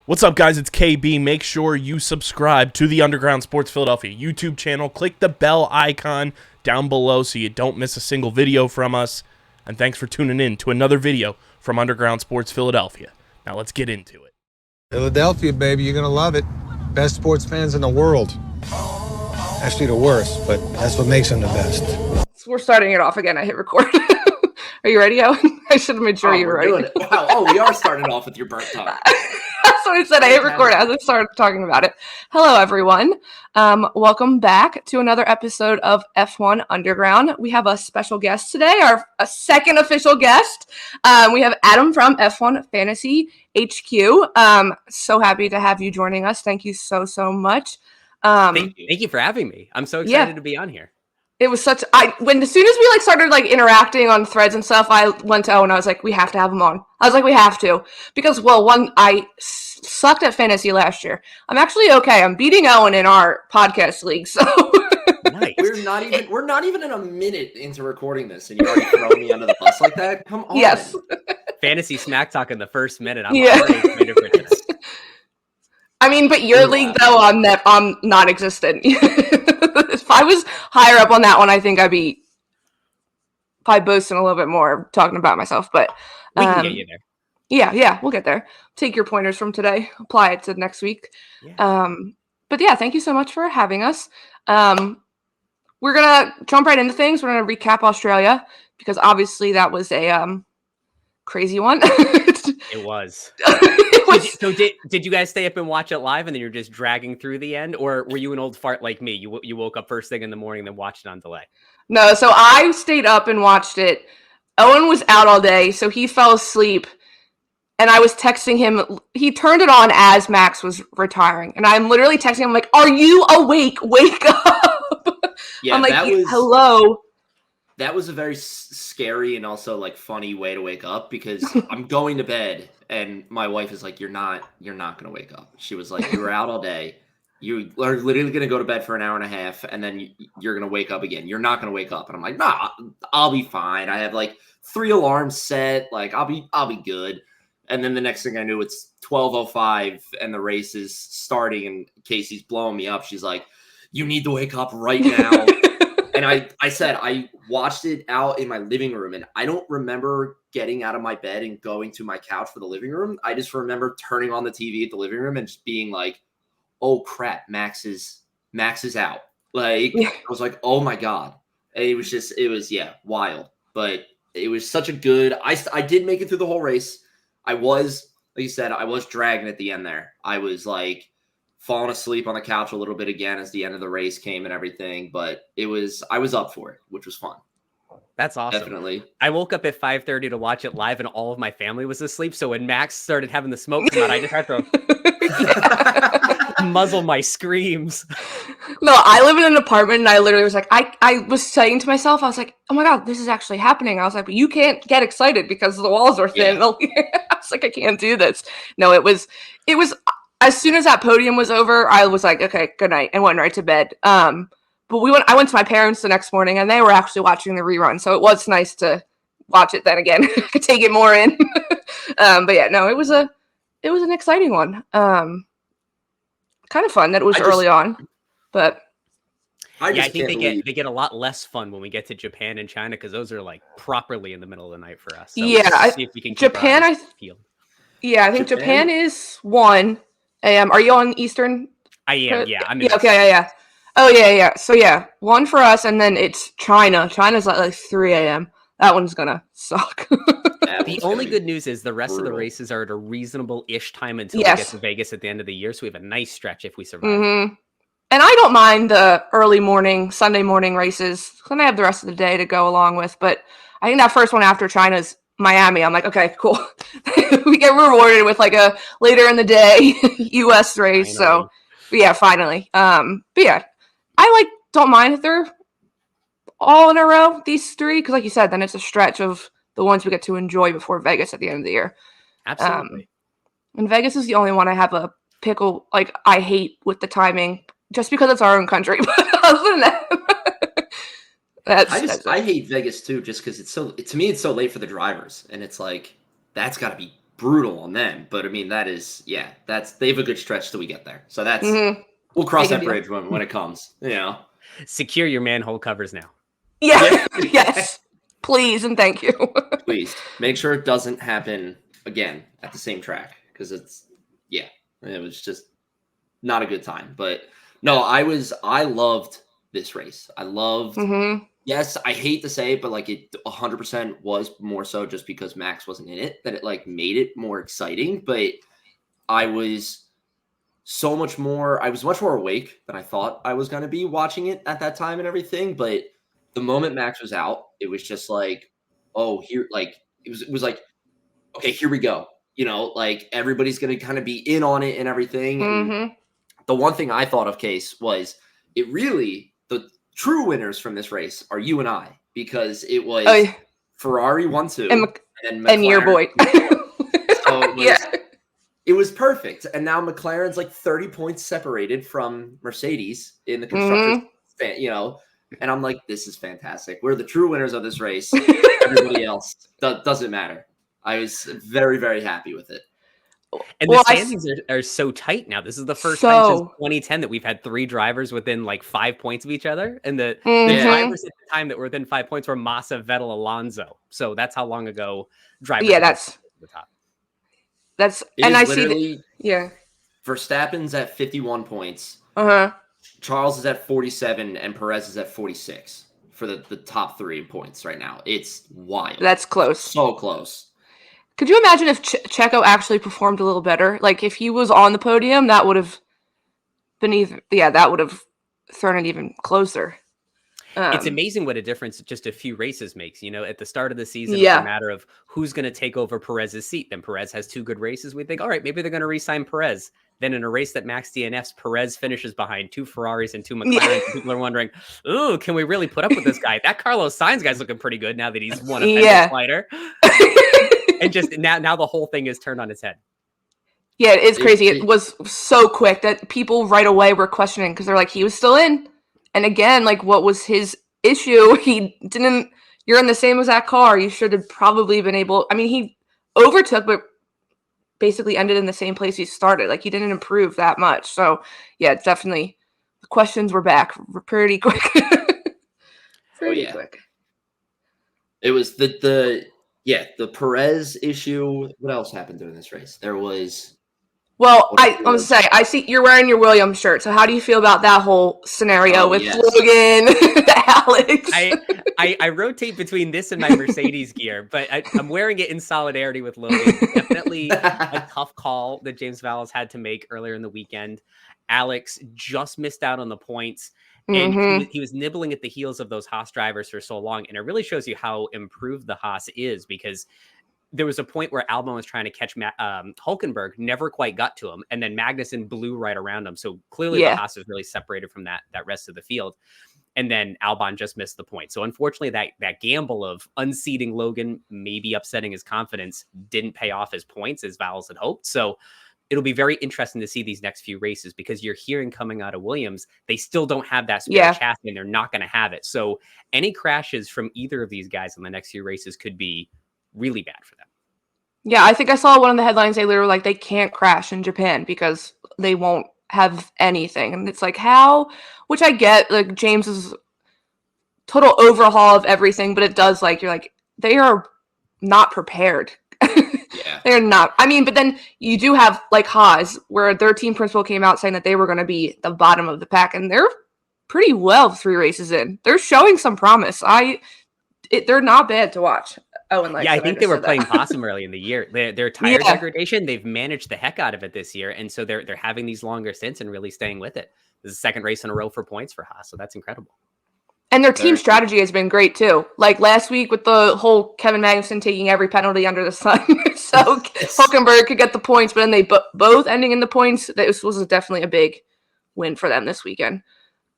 What's up, guys? It's KB. Make sure you subscribe to the Underground Sports Philadelphia YouTube channel. Click the bell icon down below so you don't miss a single video from us. And thanks for tuning in to another video from Underground Sports Philadelphia. Now let's get into it. Philadelphia, baby, you're gonna love it. Best sports fans in the world. Actually, the worst, but that's what makes them the best. So we're starting it off again. I hit record. Are you ready, Owen? I should have made sure you were ready. Doing it. Wow. Oh, we are starting off with your burnt tongue. That's what I said. I hit record as I started talking about it. Hello, everyone. Welcome back to another episode of F1 Underground. We have a special guest today, a second official guest. We have Adam from F1 Fantasy HQ. So happy to have you joining us. Thank you so much. Thank you for having me. I'm so excited to be on here. It was as soon as we started interacting on threads and stuff, I went to Owen. I was like, we have to have him on. I was like, we have to, because I sucked at fantasy last year. I'm actually okay. I'm beating Owen in our podcast league. So nice. We're not even in a minute into recording this, and you're already throwing me under the bus like that. Come on. Yes. Fantasy smack talk in the first minute. I'm already excited for this. I mean, but your league though, I'm non-existent. If I was higher up on that one, I think I'd be probably boasting a little bit more, talking about myself. But we can get you there. Yeah, we'll get there. Take your pointers from today, apply it to next week. Yeah. But yeah, thank you so much for having us. We're gonna jump right into things. We're gonna recap Australia because obviously that was a crazy one. It was. Did you guys stay up and watch it live, and then you're just dragging through the end, or were you an old fart like me? You woke up first thing in the morning, and then watched it on delay. No, so I stayed up and watched it. Owen was out all day, so he fell asleep, and I was texting him. He turned it on as Max was retiring, and I'm literally texting him like, "Are you awake? Wake up!" Yeah, I'm like, "Hello." That was a very scary and also funny way to wake up, because I'm going to bed and my wife is like, you're not going to wake up. She was like, you were out all day. You are literally going to go to bed for an hour and a half and then you're going to wake up again. You're not going to wake up. And I'm like, nah, I'll be fine. I have 3 alarms set. I'll be good. And then the next thing I knew, it's 12:05 and the race is starting and Casey's blowing me up. She's like, you need to wake up right now. And I said, I watched it out in my living room, and I don't remember getting out of my bed and going to my couch for the living room. I just remember turning on the TV at the living room and just being like, oh crap, Max is out. I was like, oh my God. And it was wild. But it was such a good, I did make it through the whole race. I was, like you said, I was dragging at the end there. I was falling asleep on the couch a little bit again as the end of the race came and everything, but I was up for it, which was fun. That's awesome. Definitely. I woke up at 5:30 to watch it live, and all of my family was asleep. So when Max started having the smoke come out, I just had to muzzle my screams. No, I live in an apartment, and I literally was like, I was saying to myself, I was like, oh my God, this is actually happening. I was like, but you can't get excited because the walls are thin. Yeah. I was like, I can't do this. No, it was. As soon as that podium was over, I was like, okay, good night, and went right to bed. But I went to my parents the next morning, and they were actually watching the rerun, so it was nice to watch it then again. I could take it more in. But yeah, no, it was an exciting one. Kind of fun that it was early on, but I think they get a lot less fun when we get to Japan and China, because those are properly in the middle of the night for us. So yeah, see if we can keep Japan. I think Japan is 1 a.m. Are you on Eastern? I am. Yeah, I'm. Okay. Yeah. Oh yeah. So yeah, 1 for us, and then it's China. China's like 3 a.m. That one's gonna suck. The only good news is the rest of the races are at a reasonable-ish time until we get to Vegas at the end of the year. So we have a nice stretch if we survive. Mm-hmm. And I don't mind the early morning, Sunday morning races. Then I have the rest of the day to go along with. But I think that first one after China's Miami, I'm like, okay, cool. We get rewarded with a later in the day U.S. race. So, yeah, finally. But yeah, I don't mind if they're all in a row, these 3, because like you said, then it's a stretch of the ones we get to enjoy before Vegas at the end of the year. Absolutely. And Vegas is the only one I have a pickle, I hate with the timing, just because it's our own country. But other than that, I hate Vegas too, just because it's so late for the drivers, and it's that's got to be brutal on them. But I mean, they have a good stretch till we get there. So that's we'll cross that bridge when it comes. Secure your manhole covers now. Yeah. Yes. Please and thank you. Please make sure it doesn't happen again at the same track, because it was just not a good time. But no, I loved this race. I loved. Yes, I hate to say it, but like it 100% was more so just because Max wasn't in it that it like made it more exciting. But I was much more awake than I thought I was going to be watching it at that time and everything. But the moment Max was out, it was just like, oh, here, like it was like, okay, here we go. Like everybody's going to kind of be in on it and everything. And the one thing I thought of, Case, was the true winners from this race are you and I, because it was Ferrari 1-2 and your boy. So it was perfect. And now McLaren's like 30 points separated from Mercedes in the constructors, and I'm like, this is fantastic. We're the true winners of this race. Everybody else doesn't matter. I was very, very happy with it. And the standings are so tight now. This is the first time since 2010 that we've had 3 drivers within like 5 points of each other. And the drivers at the time that were within 5 points were Massa, Vettel, Alonso. So that's how long ago drivers that's the top. I see Verstappen's at 51 points. Charles is at 47 and Perez is at 46 for the top 3 points right now. It's wild. That's close. So close. Could you imagine if Checo actually performed a little better? Like if he was on the podium, that would have been that would have thrown it even closer. It's amazing what a difference just a few races makes. At the start of the season, it's a matter of who's going to take over Perez's seat. Then Perez has 2 good races. We think, all right, maybe they're going to re-sign Perez. Then in a race that Max DNFs, Perez finishes behind 2 Ferraris and 2 McLarens. And people are wondering, ooh, can we really put up with this guy? That CarlosSainz guy's looking pretty good now that he's won a fender fighter. And just now the whole thing is turned on its head. Yeah, it's crazy. It was so quick that people right away were questioning because they're like, he was still in. And again, like, what was his issue? You're in the same exact car. You should have probably been able. I mean, he overtook, but basically ended in the same place he started. Like, he didn't improve that much. So, yeah, definitely the questions were back pretty quick. Quick. It was the Perez issue. What else happened during this race? There was. Well, I want to say, I see you're wearing your Williams shirt. So how do you feel about that whole scenario with Logan, Alex? I rotate between this and my Mercedes gear, but I'm wearing it in solidarity with Logan. Definitely a tough call that James Vowles had to make earlier in the weekend. Alex just missed out on the points. And he was nibbling at the heels of those Haas drivers for so long. And it really shows you how improved the Haas is, because there was a point where Albon was trying to catch Hülkenberg, never quite got to him. And then Magnussen blew right around him. So clearly the Haas was really separated from that rest of the field. And then Albon just missed the point. So unfortunately, that gamble of unseating Logan, maybe upsetting his confidence, didn't pay off his points as Vowles had hoped. So it'll be very interesting to see these next few races, because you're hearing coming out of Williams, they still don't have that spare chassis and they're not going to have it. So any crashes from either of these guys in the next few races could be really bad for them. Yeah, I think I saw one of the headlines. They literally like, they can't crash in Japan because they won't have anything. And it's like, how, which I get, like James's total overhaul of everything, but it does, like, you're like, they are not prepared. They're not. I mean, but then you do have like Haas, where their team principal came out saying that they were going to be the bottom of the pack, and they're pretty well 3 races in. They're showing some promise. They're not bad to watch. Owen, I think they were playing possum early in the year. Their tire degradation, they've managed the heck out of it this year, and so they're having these longer stints and really staying with it. This is the 2nd race in a row for points for Haas, so that's incredible. And their team strategy has been great too. Like last week with the whole Kevin Magnussen taking every penalty under the sun, so Hülkenberg could get the points, but then they both ending in the points. This was definitely a big win for them this weekend.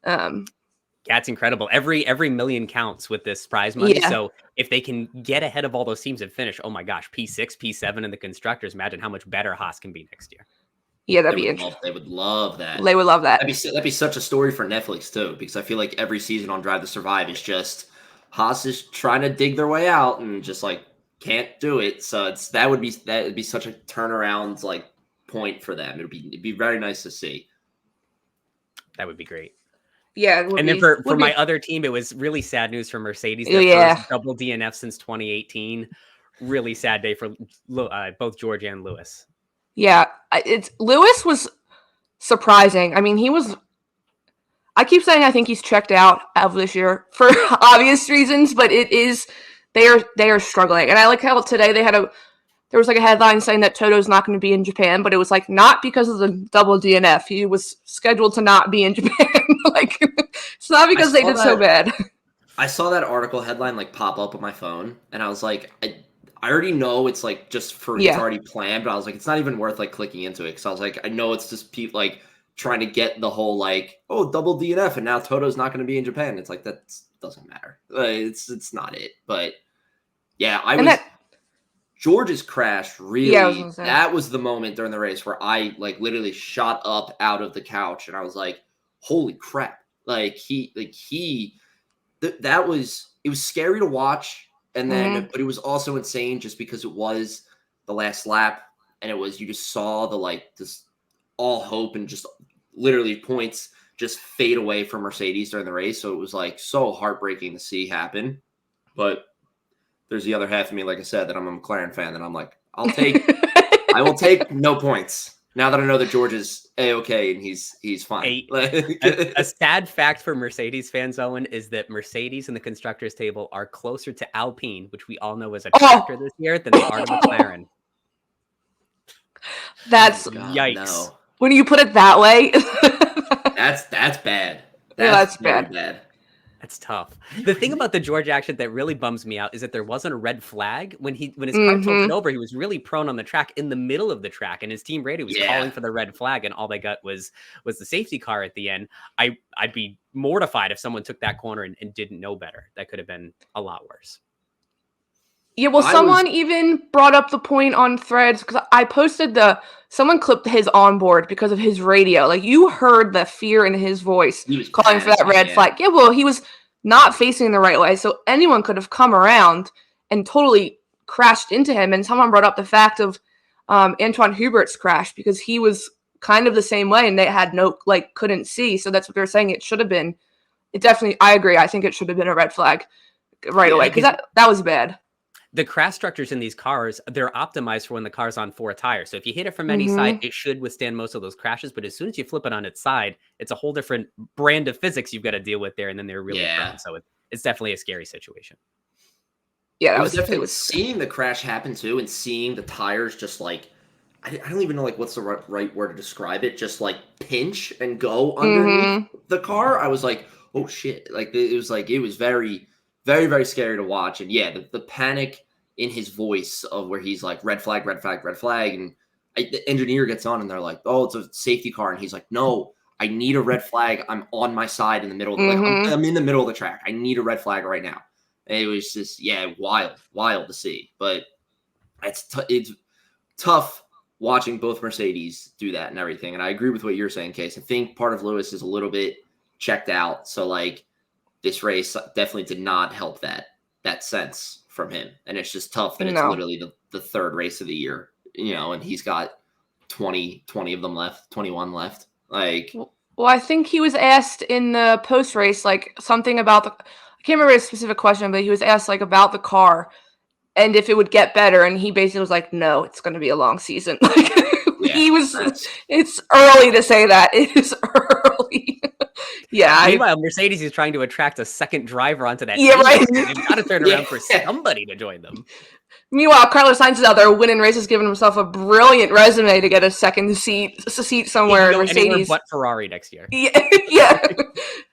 It's incredible. Every million counts with this prize money. So if they can get ahead of all those teams and finish, oh my gosh, P6, P7 in the constructors, imagine how much better Haas can be next year. Yeah, that'd be interesting. They would love that. They would love that. That'd be such a story for Netflix too, because I feel like every season on Drive to Survive is just Haas is trying to dig their way out and just like can't do it. So that would be such a turnaround like point for them. It'd be very nice to see. That would be great. Yeah, it would And then be, for my other team, it was really sad news for Mercedes. Their first double DNF since 2018. Really sad day for both George and Lewis. Yeah, Lewis was surprising. I mean, I keep saying I think he's checked out of this year for obvious reasons, but they are struggling. And I like how today there was like a headline saying that Toto's not going to be in Japan, but it was like not because of the double DNF. He was scheduled to not be in Japan. Like it's not because they did so bad. I saw that article headline like pop up on my phone, and I was like, I already know it's like just for it's already planned, but I was like, it's not even worth like clicking into it because I was like, I know it's just people like trying to get the whole like, oh, double DNF, and now Toto's not going to be in Japan. It's like that doesn't matter. It's not it, but yeah, George's crash really, that was the moment during the race where I like literally shot up out of the couch and I was like, holy crap. It was scary to watch. And then, but it was also insane just because it was the last lap and you just saw this all hope and just literally points just fade away from Mercedes during the race. So it was like so heartbreaking to see happen. But there's the other half of me, like I said, that I'm a McLaren fan, that I'm like, I will take no points now that I know that George is A-okay and he's fine. A sad fact for Mercedes fans, Owen, is that Mercedes in the constructors table are closer to Alpine, which we all know is a tractor this year, than they are to McLaren. That's yikes. No. When you put it that way, that's bad. That's bad. That's tough. The thing about the George action that really bums me out is that there wasn't a red flag when his car tilted over. He was really prone on the track in the middle of the track, and his team radio was calling for the red flag, and all they got was the safety car at the end. I'd be mortified if someone took that corner and didn't know better. That could have been a lot worse. Yeah, well, someone even brought up the point on Threads because I posted someone clipped his onboard because of his radio. Like, you heard the fear in his voice calling for that red flag. Yeah, well, he was not facing the right way, so anyone could have come around and totally crashed into him. And someone brought up the fact of Antoine Hubert's crash because he was kind of the same way and they had couldn't see. So that's what they're saying. It should have been. It definitely, I agree. I think it should have been a red flag right away because that was bad. The crash structures in these cars, they're optimized for when the car's on 4 tires. So if you hit it from any side, it should withstand most of those crashes. But as soon as you flip it on its side, it's a whole different brand of physics you've got to deal with there. And then they're really prone. So it's definitely a scary situation. Yeah, it was seeing the crash happen too and seeing the tires just like, I don't even know what's the right word to describe it. Just like pinch and go underneath the car. I was like, oh shit. It was very, very, very scary to watch. And yeah, the panic in his voice of where he's like, red flag, red flag, red flag. And the engineer gets on and they're like, oh, it's a safety car. And he's like, no, I need a red flag. I'm on my side in the middle. I'm in the middle of the track. I need a red flag right now. And it was just, wild to see. But it's tough watching both Mercedes do that and everything. And I agree with what you're saying, Case. I think part of Lewis is a little bit checked out. So this race definitely did not help that sense from him. And it's just tough that it's literally the third race of the year, and he's got 20 of them left, 21 left. Well, I think he was asked in the post race, something about I can't remember a specific question, but he was asked about the car and if it would get better. And he basically was like, no, it's going to be a long season. It's early to say that. It is early. Yeah. Meanwhile, Mercedes is trying to attract a second driver onto that team. Yeah, right. They've got to turn around for somebody to join them. Meanwhile, CarlosSainz is out there winning races, giving himself a brilliant resume to get a second seat somewhere in Mercedes. But Ferrari next year. Yeah.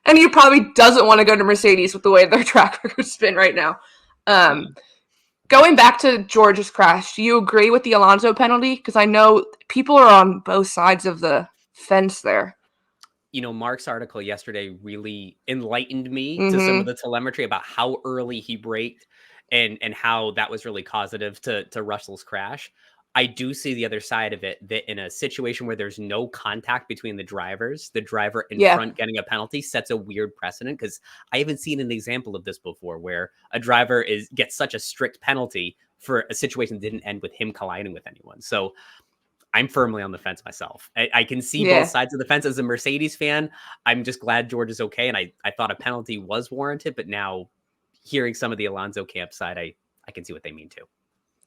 And he probably doesn't want to go to Mercedes with the way their track record's been right now. Going back to George's crash, do you agree with the Alonso penalty? Because I know people are on both sides of the fence there. Mark's article yesterday really enlightened me to some of the telemetry about how early he braked and how that was really causative to Russell's crash. I do see the other side of it, that in a situation where there's no contact between the drivers, the driver in front getting a penalty sets a weird precedent, because I haven't seen an example of this before where a driver gets such a strict penalty for a situation that didn't end with him colliding with anyone. So I'm firmly on the fence myself. I can see both sides of the fence. As a Mercedes fan, I'm just glad George is okay. And I thought a penalty was warranted, but now hearing some of the Alonso camp side, I can see what they mean too.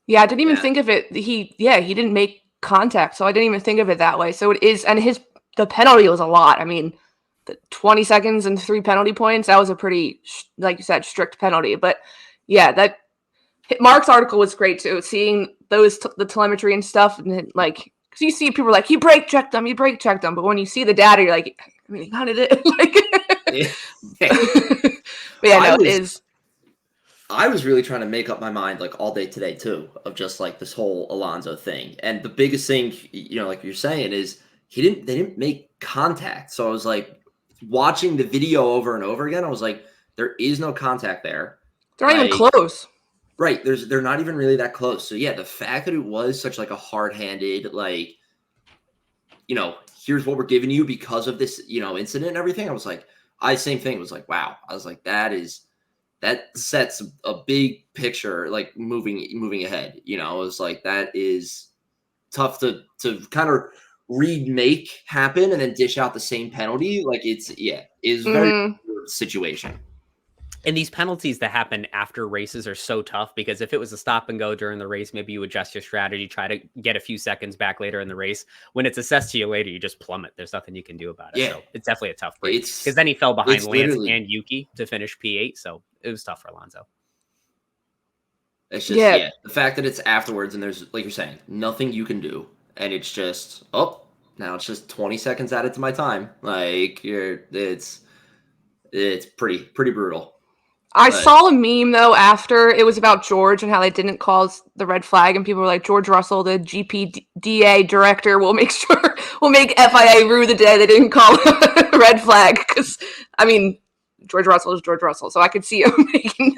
Yeah, I didn't even think of it. He didn't make contact, so I didn't even think of it that way. So it is, and the penalty was a lot. I mean, the 20 seconds and 3 penalty points, that was a pretty, like you said, strict penalty. But yeah, that Mark's article was great too, seeing the telemetry and stuff, and then, like, because you see people like, he brake checked them, but when you see the data, you're like, I mean, he kind of did. But yeah, no, it is. I was really trying to make up my mind like all day today too, of just like this whole Alonso thing. And the biggest thing, like you're saying, is they didn't make contact. So I was like watching the video over and over again. I was like, there is no contact there. They're not even close. Right. They're not even really that close. So yeah, the fact that it was such like a hard-handed, like, here's what we're giving you because of this, incident and everything. I was like, same thing. It was like, wow. I was like, that sets a big picture, like moving ahead. It was like, that is tough to kind of remake happen and then dish out the same penalty. Like it's very weird situation. And these penalties that happen after races are so tough, because if it was a stop and go during the race, maybe you adjust your strategy, try to get a few seconds back later in the race. When it's assessed to you later, you just plummet. There's nothing you can do about it. Yeah. So it's definitely a tough break, because then he fell behind Lance and Yuki to finish P8. So it was tough for Alonso. It's just, the fact that it's afterwards and there's, like you're saying, nothing you can do. And it's just, now it's just 20 seconds added to my time. Like, it's pretty brutal. I saw a meme though after it was about George and how they didn't call the red flag, and people were like, George Russell, the GPDA director, will make FIA rue the day they didn't call red flag, because I mean, George Russell is George Russell, so I could see him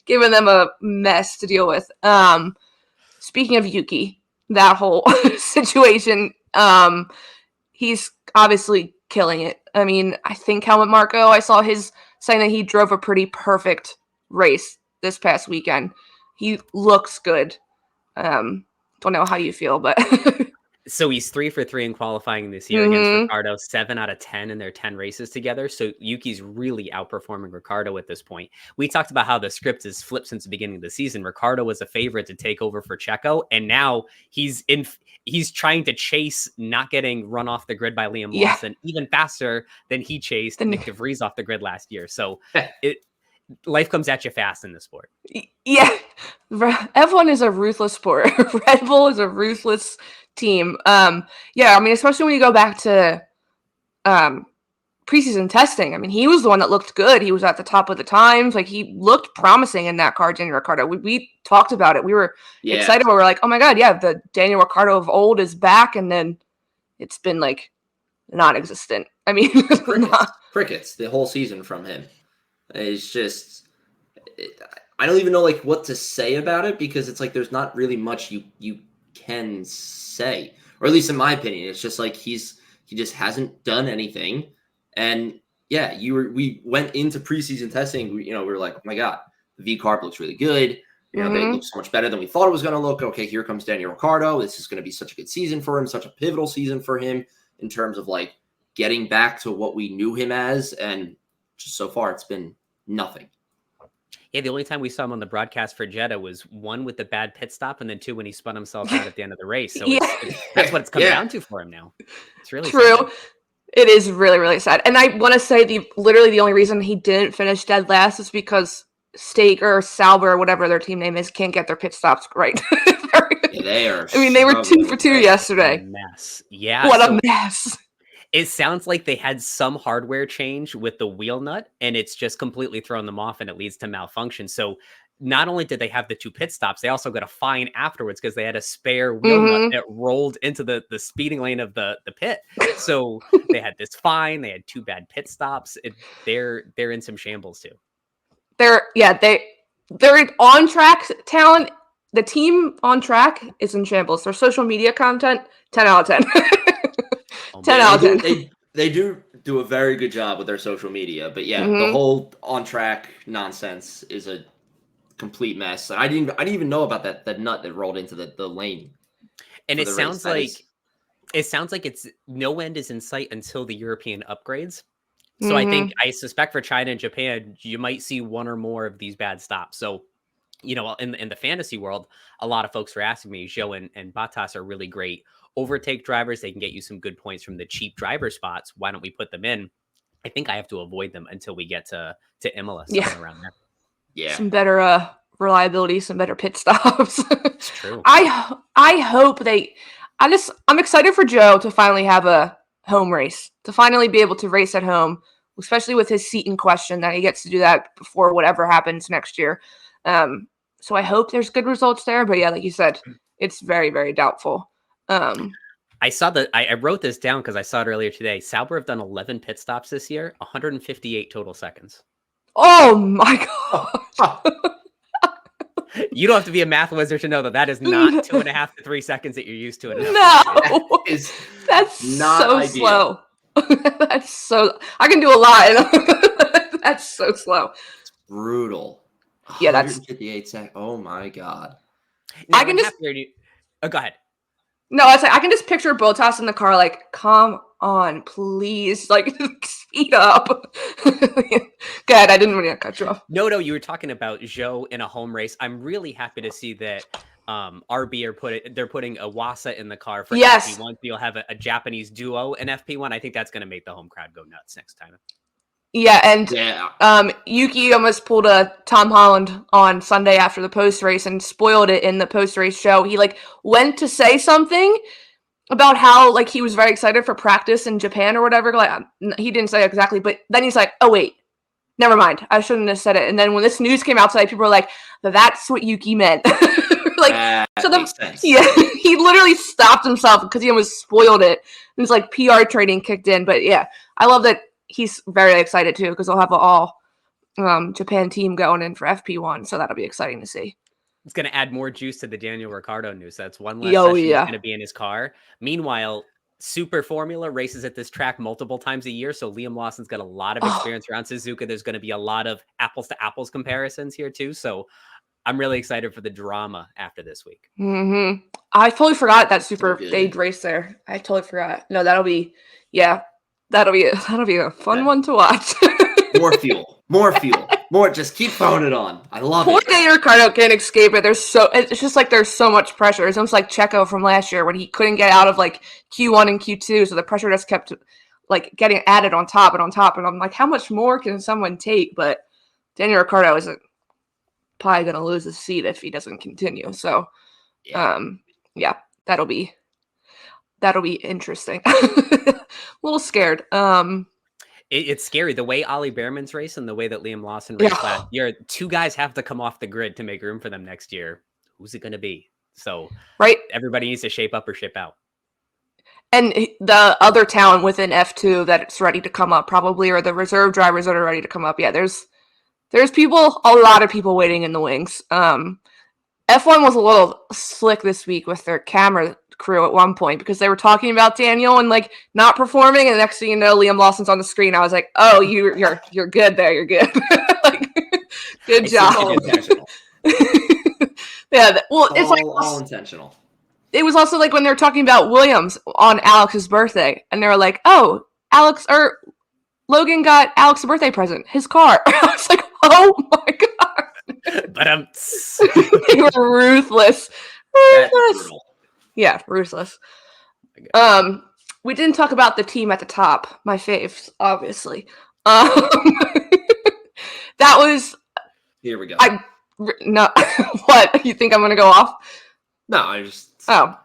giving them a mess to deal with. Speaking of Yuki, that whole situation, he's obviously killing it. I mean, I think Helmut Marko, I saw his saying that he drove a pretty perfect race this past weekend. He looks good. Don't know how you feel, but so he's 3 for 3 in qualifying this year against Ricciardo, 7 out of 10 in their 10 races together. So Yuki's really outperforming Ricciardo at this point. We talked about how the script is flipped since the beginning of the season. Ricciardo was a favorite to take over for Checo, and now he's trying to chase not getting run off the grid by Liam Lawson even faster than he chased Nick DeVries off the grid last year. So life comes at you fast in this sport. Yeah. F1 is a ruthless sport. Red Bull is a ruthless team. I mean, especially when you go back to preseason testing. I mean, he was the one that looked good. He was at the top of the times. Like, he looked promising in that car, Daniel Ricciardo. We talked about it. We were excited. We were like, oh my God, the Daniel Ricciardo of old is back. And then it's been like non-existent. I mean, crickets the whole season from him. It's just, I don't even know like what to say about it, because it's like there's not really much you can say, or at least in my opinion. It's just like he just hasn't done anything. And we went into preseason testing. We were like, oh my God, the V carb looks really good. They look so much better than we thought it was going to look. Okay, here comes Daniel Ricciardo. This is going to be such a good season for him, such a pivotal season for him in terms of like getting back to what we knew him as. And just so far, it's been nothing. Yeah, the only time we saw him on the broadcast for Jeddah was 1 with the bad pit stop, and then 2 when he spun himself out at the end of the race. So that's what it's come down to for him now. It's really true. Sad. It is really, really sad. And I want to say literally the only reason he didn't finish dead last is because Stake or Sauber, or whatever their team name is, can't get their pit stops right. They are. I mean, they were 2 for 2 yesterday. What a mess. Yeah. What a mess. It sounds like they had some hardware change with the wheel nut, and it's just completely thrown them off, and it leads to malfunction. So not only did they have the 2 pit stops, they also got a fine afterwards because they had a spare wheel nut that rolled into the speeding lane of the pit. So they had this fine. They had 2 bad pit stops. They're in some shambles too. They're on track talent. The team on track is in shambles. Their social media content, 10 out of 10. 10 out of 10. They do a very good job with their social media, but the whole on track nonsense is a complete mess. I didn't even know about that nut that rolled into the lane. And it sounds like is... no end is in sight until the European upgrades. So I suspect for China and Japan, you might see one or more of these bad stops. So, in the fantasy world, a lot of folks were asking me, Zhou and Bottas are really great overtake drivers. They can get you some good points from the cheap driver spots. Why don't we put them in? I think I have to avoid them until we get to Imola, somewhere around there. Yeah. Some better reliability, some better pit stops. It's true. I hope I'm excited for Joe to finally have a home race, to finally be able to race at home, especially with his seat in question, that he gets to do that before whatever happens next year. So I hope there's good results there. But yeah, like you said, it's very, very doubtful. I saw that. I wrote this down because I saw it earlier today. Sauber have done 11 pit stops this year, 158 total seconds. Oh my God. You don't have to be a math wizard to know that is not 2.5 to 3 seconds that you're used to. No, that's not so ideal. slow. That's so. I can do a lot. That's so slow. It's brutal. Yeah, that's 158 seconds. Oh my God. Now, I can just. Oh, go ahead. No, I can just picture Bottas in the car, like, come on, please, like, speed up. Go ahead, I didn't want to cut you off. No, you were talking about Zhou in a home race. I'm really happy to see that RB they're putting a Wasa in the car for FP1. So you'll have a Japanese duo in FP1. I think that's going to make the home crowd go nuts next time. Yeah, and Yuki almost pulled a Tom Holland on Sunday after the post-race and spoiled it in the post-race show. He, went to say something about how, he was very excited for practice in Japan or whatever. He didn't say exactly, but then he's like, oh, wait, never mind. I shouldn't have said it. And then when this news came out today, people were like, that's what Yuki meant. Makes sense. Yeah, he literally stopped himself because he almost spoiled it. It was like PR training kicked in. But, yeah, I love that. He's very excited too because they'll have an all Japan team going in for FP1, so that'll be exciting to see. It's going to add more juice to the Daniel Ricciardo news. That's one less session he's going to be in his car. Meanwhile, Super Formula races at this track multiple times a year, so Liam Lawson's got a lot of experience around Suzuka. There's going to be a lot of apples to apples comparisons here too, so I'm really excited for the drama after this week. I totally forgot that Super stage race there. I totally forgot. No, that'll be That'll be a fun one to watch. More fuel. More. Just keep throwing it on. I love it. Poor Daniel Ricciardo can't escape it. It's just like there's so much pressure. It's almost like Checo from last year when he couldn't get out of Q1 and Q2, so the pressure just kept getting added on top and on top. And I'm like, how much more can someone take? But Daniel Ricciardo isn't probably gonna lose his seat if he doesn't continue. So, that'll be interesting. A little scared. It's scary the way Ollie Behrman's race and the way that Liam Lawson raced last year. Two guys have to come off the grid to make room for them next year. Who's it going to be? So everybody needs to shape up or ship out. And the other talent within F2 that's ready to come up probably, or the reserve drivers that are ready to come up. Yeah, there's a lot of people waiting in the wings. F1 was a little slick this week with their camera crew at one point because they were talking about Daniel and not performing, and the next thing you know, Liam Lawson's on the screen. I was like, oh, you're good there, you're good. Good job. Yeah, well, it's all intentional. It was also when they were talking about Williams on Alex's birthday, and they were like, oh, Logan got Alex a birthday present, his car. I was like, oh my God. But they were ruthless. Yeah, ruthless. We didn't talk about the team at the top. My faves, obviously. That was. Here we go. No, what? You think I'm gonna go off? No, I just. Oh.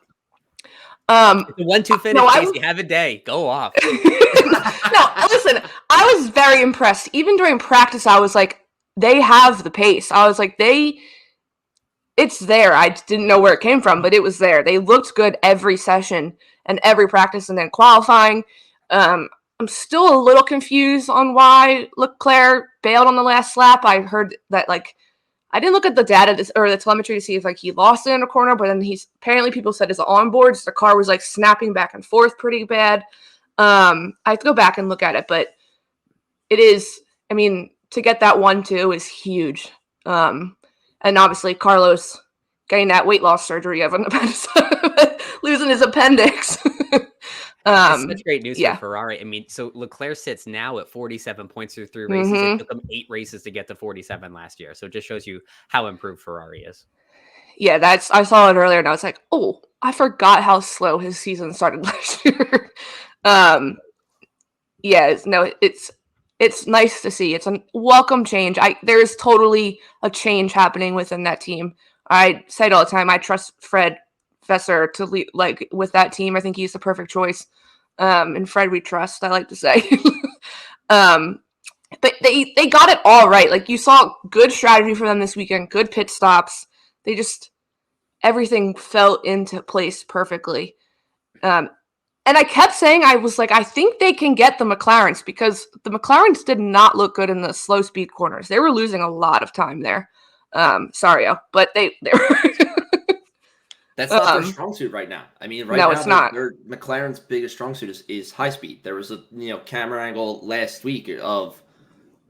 The 1-2 finish. Casey, have a day. Go off. No, listen. I was very impressed. Even during practice, I was like, they have the pace. I was like, it's there. I didn't know where it came from, but it was there. They looked good every session and every practice, and then qualifying. I'm still a little confused on why Leclerc bailed on the last lap. I heard that I didn't look at the data or the telemetry to see if he lost it in a corner, but then apparently people said his onboards, the car was snapping back and forth pretty bad. I have to go back and look at it, but it is. I mean, to get that 1-2 is huge. And obviously Carlos getting that weight loss surgery of losing his appendix. It's such great news yeah. for Ferrari. I mean, so Leclerc sits now at 47 points through 3 races. It took him 8 races to get to 47 last year. So it just shows you how improved Ferrari is. Yeah, I saw it earlier and I was like, oh, I forgot how slow his season started last year. It's nice to see. It's a welcome change. There's totally a change happening within that team. I say it all the time. I trust Fred Vesser to lead, like, with that team. I think he's the perfect choice. And Fred we trust, I like to say. But they got it all right. Like, you saw good strategy for them this weekend, good pit stops. They just, everything fell into place perfectly. And I kept saying, I was like, I think they can get the McLarens, because the McLarens did not look good in the slow speed corners. They were losing a lot of time there. Sorry, but they were. That's not their strong suit right now. I mean, now it's not. Their McLaren's biggest strong suit is high speed. There was a camera angle last week of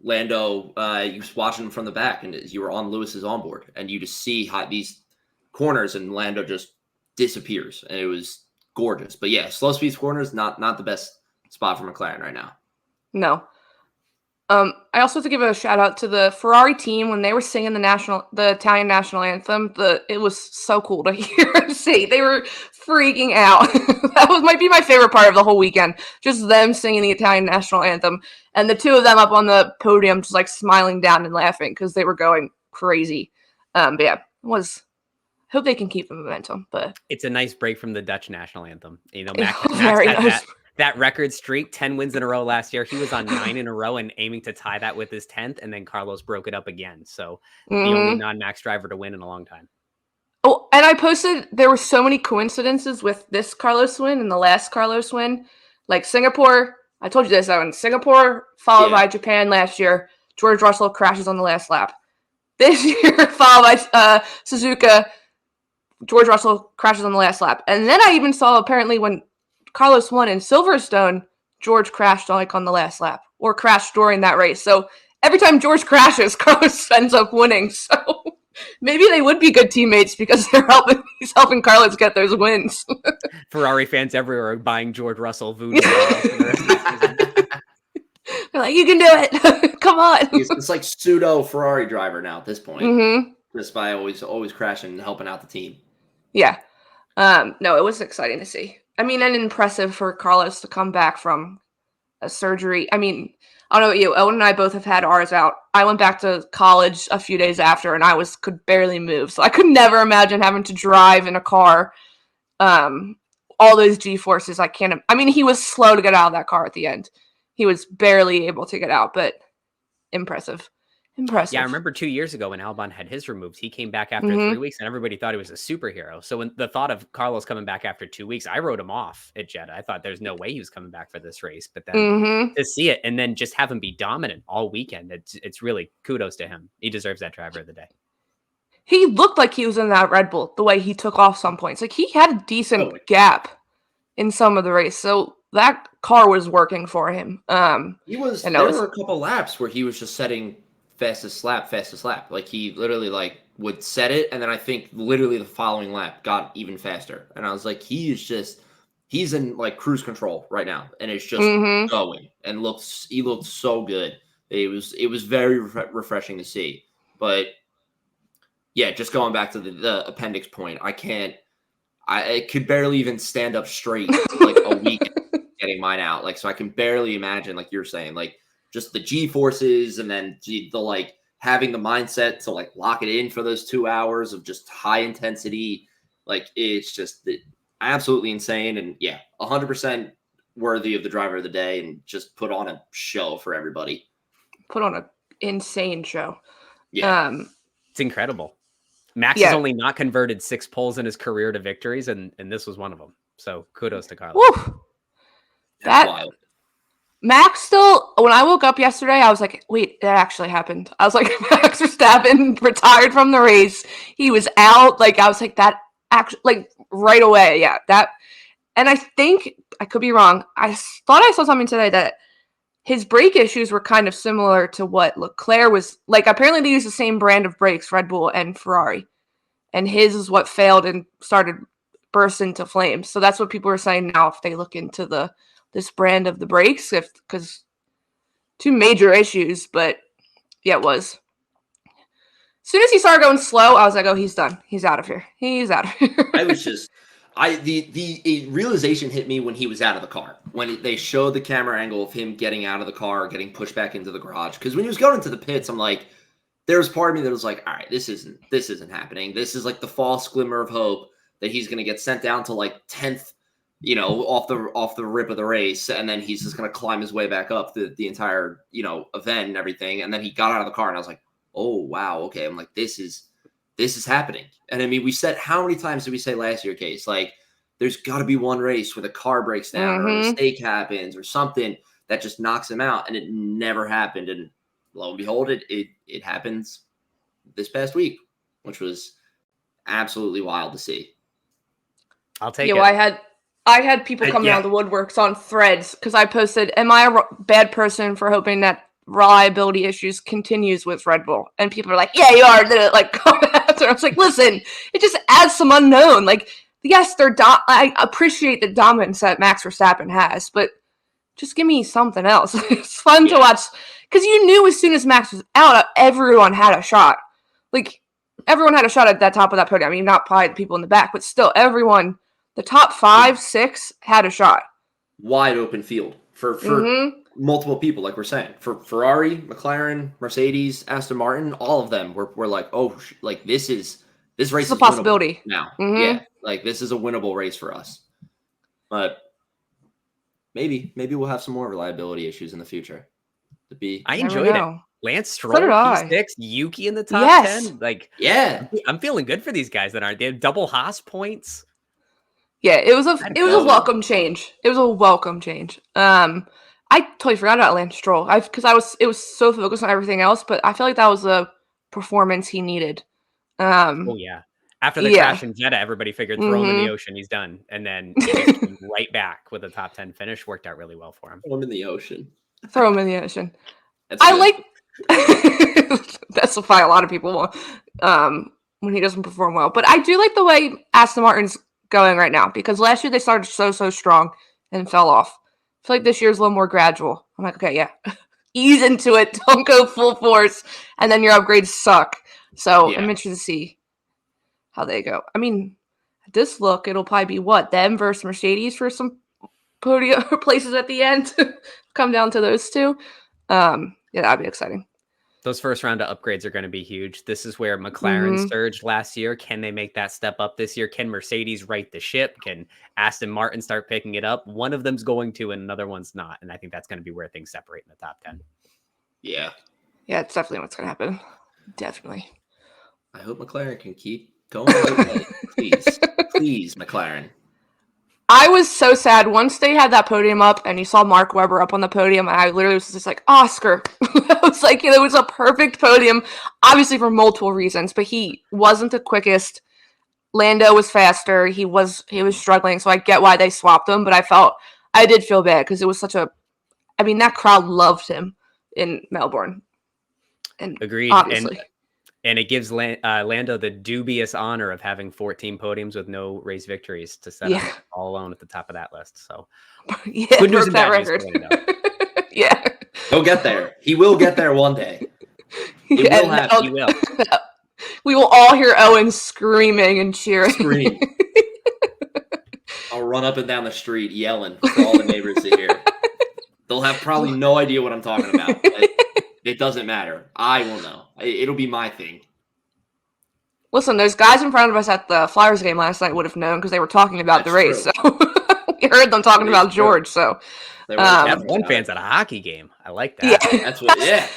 Lando. You was watching from the back, and you were on Lewis's onboard, and you just see how these corners, and Lando just disappears, and it was gorgeous. But yeah, slow speed corners not the best spot for McLaren right now. No. I also have to give a shout out to the Ferrari team when they were singing the Italian national anthem. It was so cool to hear and see. They were freaking out. That might be my favorite part of the whole weekend. Just them singing the Italian national anthem, and the two of them up on the podium, just like smiling down and laughing because they were going crazy. But yeah, hope they can keep the momentum. But it's a nice break from the Dutch national anthem. Max had that record streak, 10 wins in a row last year. He was on 9 in a row and aiming to tie that with his 10th, and then Carlos broke it up again. So the only non-Max driver to win in a long time. Oh, and I posted, there were so many coincidences with this Carlos win and the last Carlos win. Like Singapore, I told you this, in Singapore, followed by Japan last year, George Russell crashes on the last lap. This year, followed by Suzuka, George Russell crashes on the last lap. And then I even saw, apparently, when Carlos won in Silverstone, George crashed on the last lap, or crashed during that race. So every time George crashes, Carlos ends up winning. So maybe they would be good teammates because he's helping Carlos get those wins. Ferrari fans everywhere are buying George Russell voodoo. They're like, you can do it. Come on. It's like pseudo Ferrari driver now at this point. Just by always crashing and helping out the team. Yeah. No, it was exciting to see. I mean, and impressive for Carlos to come back from a surgery. I mean, I don't know about you. Owen and I both have had ours out. I went back to college a few days after, and I could barely move. So I could never imagine having to drive in a car. All those G-forces, he was slow to get out of that car at the end. He was barely able to get out, but impressive. Yeah, I remember 2 years ago when Albon had his removed, he came back after 3 weeks and everybody thought he was a superhero. So when the thought of Carlos coming back after 2 weeks, I wrote him off at Jeddah. I thought there's no way he was coming back for this race, but then to see it and then just have him be dominant all weekend, it's really kudos to him. He deserves that driver of the day. He looked like he was in that Red Bull, the way he took off some points. Like, he had a decent gap in some of the race. So that car was working for him. There were a couple laps where he was just setting fastest lap. Like, he literally would set it, and then I think literally the following lap got even faster. And I was like, he's in cruise control right now, and it's just going. And he looked so good. It was very refreshing to see. But yeah, just going back to the appendix point, I could barely even stand up straight a week getting mine out. So I can barely imagine, like you're saying, just the G-forces, and then the having the mindset to lock it in for those 2 hours of just high intensity. It's just absolutely insane. And yeah, 100% worthy of the driver of the day, and just put on a show for everybody. Put on an insane show. Yeah. It's incredible. Max has only not converted 6 poles in his career to victories, and this was one of them. So kudos to Carlos. Woo! That's wild. Max still, when I woke up yesterday, I was like, wait, that actually happened. I was like, Max Verstappen retired from the race. He was out. I was like, that actually, right away. Yeah. And I think, I could be wrong. I thought I saw something today that his brake issues were kind of similar to what Leclerc was like. Apparently, they use the same brand of brakes, Red Bull and Ferrari, and his is what failed and started burst into flames. So that's what people are saying now. If they look into this brand of the brakes, because two major issues, but yeah, it was. As soon as he started going slow, I was like, "Oh, he's done. He's out of here. He's out of here." I was just, the realization hit me when he was out of the car. When they showed the camera angle of him getting out of the car, getting pushed back into the garage. Because when he was going into the pits, I'm like, there was part of me that was like, all right, this isn't happening. This is like the false glimmer of hope that he's going to get sent down to like 10th, off the rip of the race, and then he's just going to climb his way back up the entire event and everything. And then he got out of the car, and I was like, oh wow, okay. I'm like, this is happening. And I mean, we said, how many times did we say last year, Case? Like, there's got to be one race where the car breaks down or a mistake happens or something that just knocks him out, and it never happened. And lo and behold, it happens this past week, which was absolutely wild to see. I'll take it. I had people coming out of the woodworks on threads because I posted, "Am I a bad person for hoping that reliability issues continues with Red Bull?" And people are like, "Yeah, you are." Like, after I was like, "Listen, it just adds some unknown. Like, yes, I appreciate the dominance that Max Verstappen has, but just give me something else." It's fun to watch because you knew as soon as Max was out, everyone had a shot. Like, everyone had a shot at that top of that podium. I mean, not probably the people in the back, but still, everyone. The top 5, 6 had a shot. Wide open field for multiple people, like we're saying. For Ferrari, McLaren, Mercedes, Aston Martin, all of them were like, oh, like this race is a possibility now. Yeah, like this is a winnable race for us. But maybe we'll have some more reliability issues in the future. I enjoyed it. Lance Stroll, P6, Yuki in the top 10. Like, yeah, I'm feeling good for these guys that aren't. They have double Haas points. Yeah, it was a welcome change. It was a welcome change. I totally forgot about Lance Stroll. It was so focused on everything else, but I feel like that was the performance he needed. Oh yeah. After the crash in Jeddah, everybody figured throw him in the ocean, he's done. And then he just came right back with a top 10 finish. Worked out really well for him. Throw him in the ocean. That's probably a lot of people when he doesn't perform well. But I do like the way Aston Martin's going right now, because last year they started so strong and fell off. I feel like this year's a little more gradual. I'm like, okay, yeah, ease into it, don't go full force, and then your upgrades suck. So I'm interested to see how they go. I mean, at this look, it'll probably be them versus Mercedes for some podium places at the end. Come down to those two. Yeah, that'd be exciting. Those first round of upgrades are going to be huge. This is where McLaren surged last year. Can they make that step up this year? Can Mercedes right the ship? Can Aston Martin start picking it up? One of them's going to, and another one's not. And I think that's going to be where things separate in the top 10. Yeah. Yeah, it's definitely what's going to happen. Definitely. I hope McLaren can keep going. Please, McLaren. I was so sad once they had that podium up and you saw Mark Webber up on the podium. And I literally was just like, Oscar. I was like, it was a perfect podium, obviously for multiple reasons, but he wasn't the quickest. Lando was faster. He was struggling. So I get why they swapped him, but I did feel bad because it was that crowd loved him in Melbourne. And agreed. Obviously. And it gives Lando the dubious honor of having 14 podiums with no race victories to set up all alone at the top of that list. So, good news and bad news. Yeah. He'll get there. He will get there one day. He will. We will all hear Owen screaming and cheering. I'll run up and down the street yelling for all the neighbors to hear. They'll have probably no idea what I'm talking about. It doesn't matter. I will know. It'll be my thing. Listen, those guys in front of us at the Flyers game last night would have known because they were talking about the race. So we heard them talking about George. So F1 fans at a hockey game. I like that. Yeah, that's what. Yeah.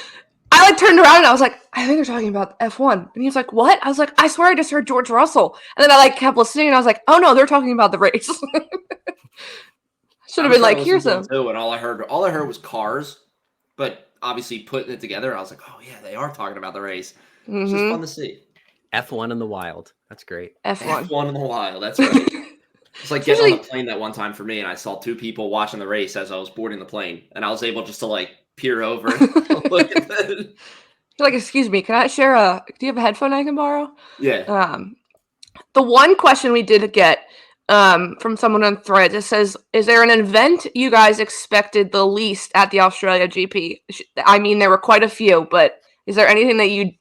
I turned around and I was like, I think they're talking about F1. And he was like, what? I was like, I swear I just heard George Russell. And then I kept listening and I was like, oh no, they're talking about the race. Should have been like, here's them. And all I heard was cars, but obviously putting it together, I was like, oh yeah, they are talking about the race. It's just fun to see. F1 in the wild. That's great. F1 in the wild. That's right. It's like getting on the plane that one time for me, and I saw two people watching the race as I was boarding the plane, and I was able just to like peer over and look at the. You're like, excuse me, can I share do you have a headphone I can borrow? Yeah. The one question we did get from someone on Threads, it says, is there an event you guys expected the least at the Australia GP? I mean, there were quite a few, but is there anything that you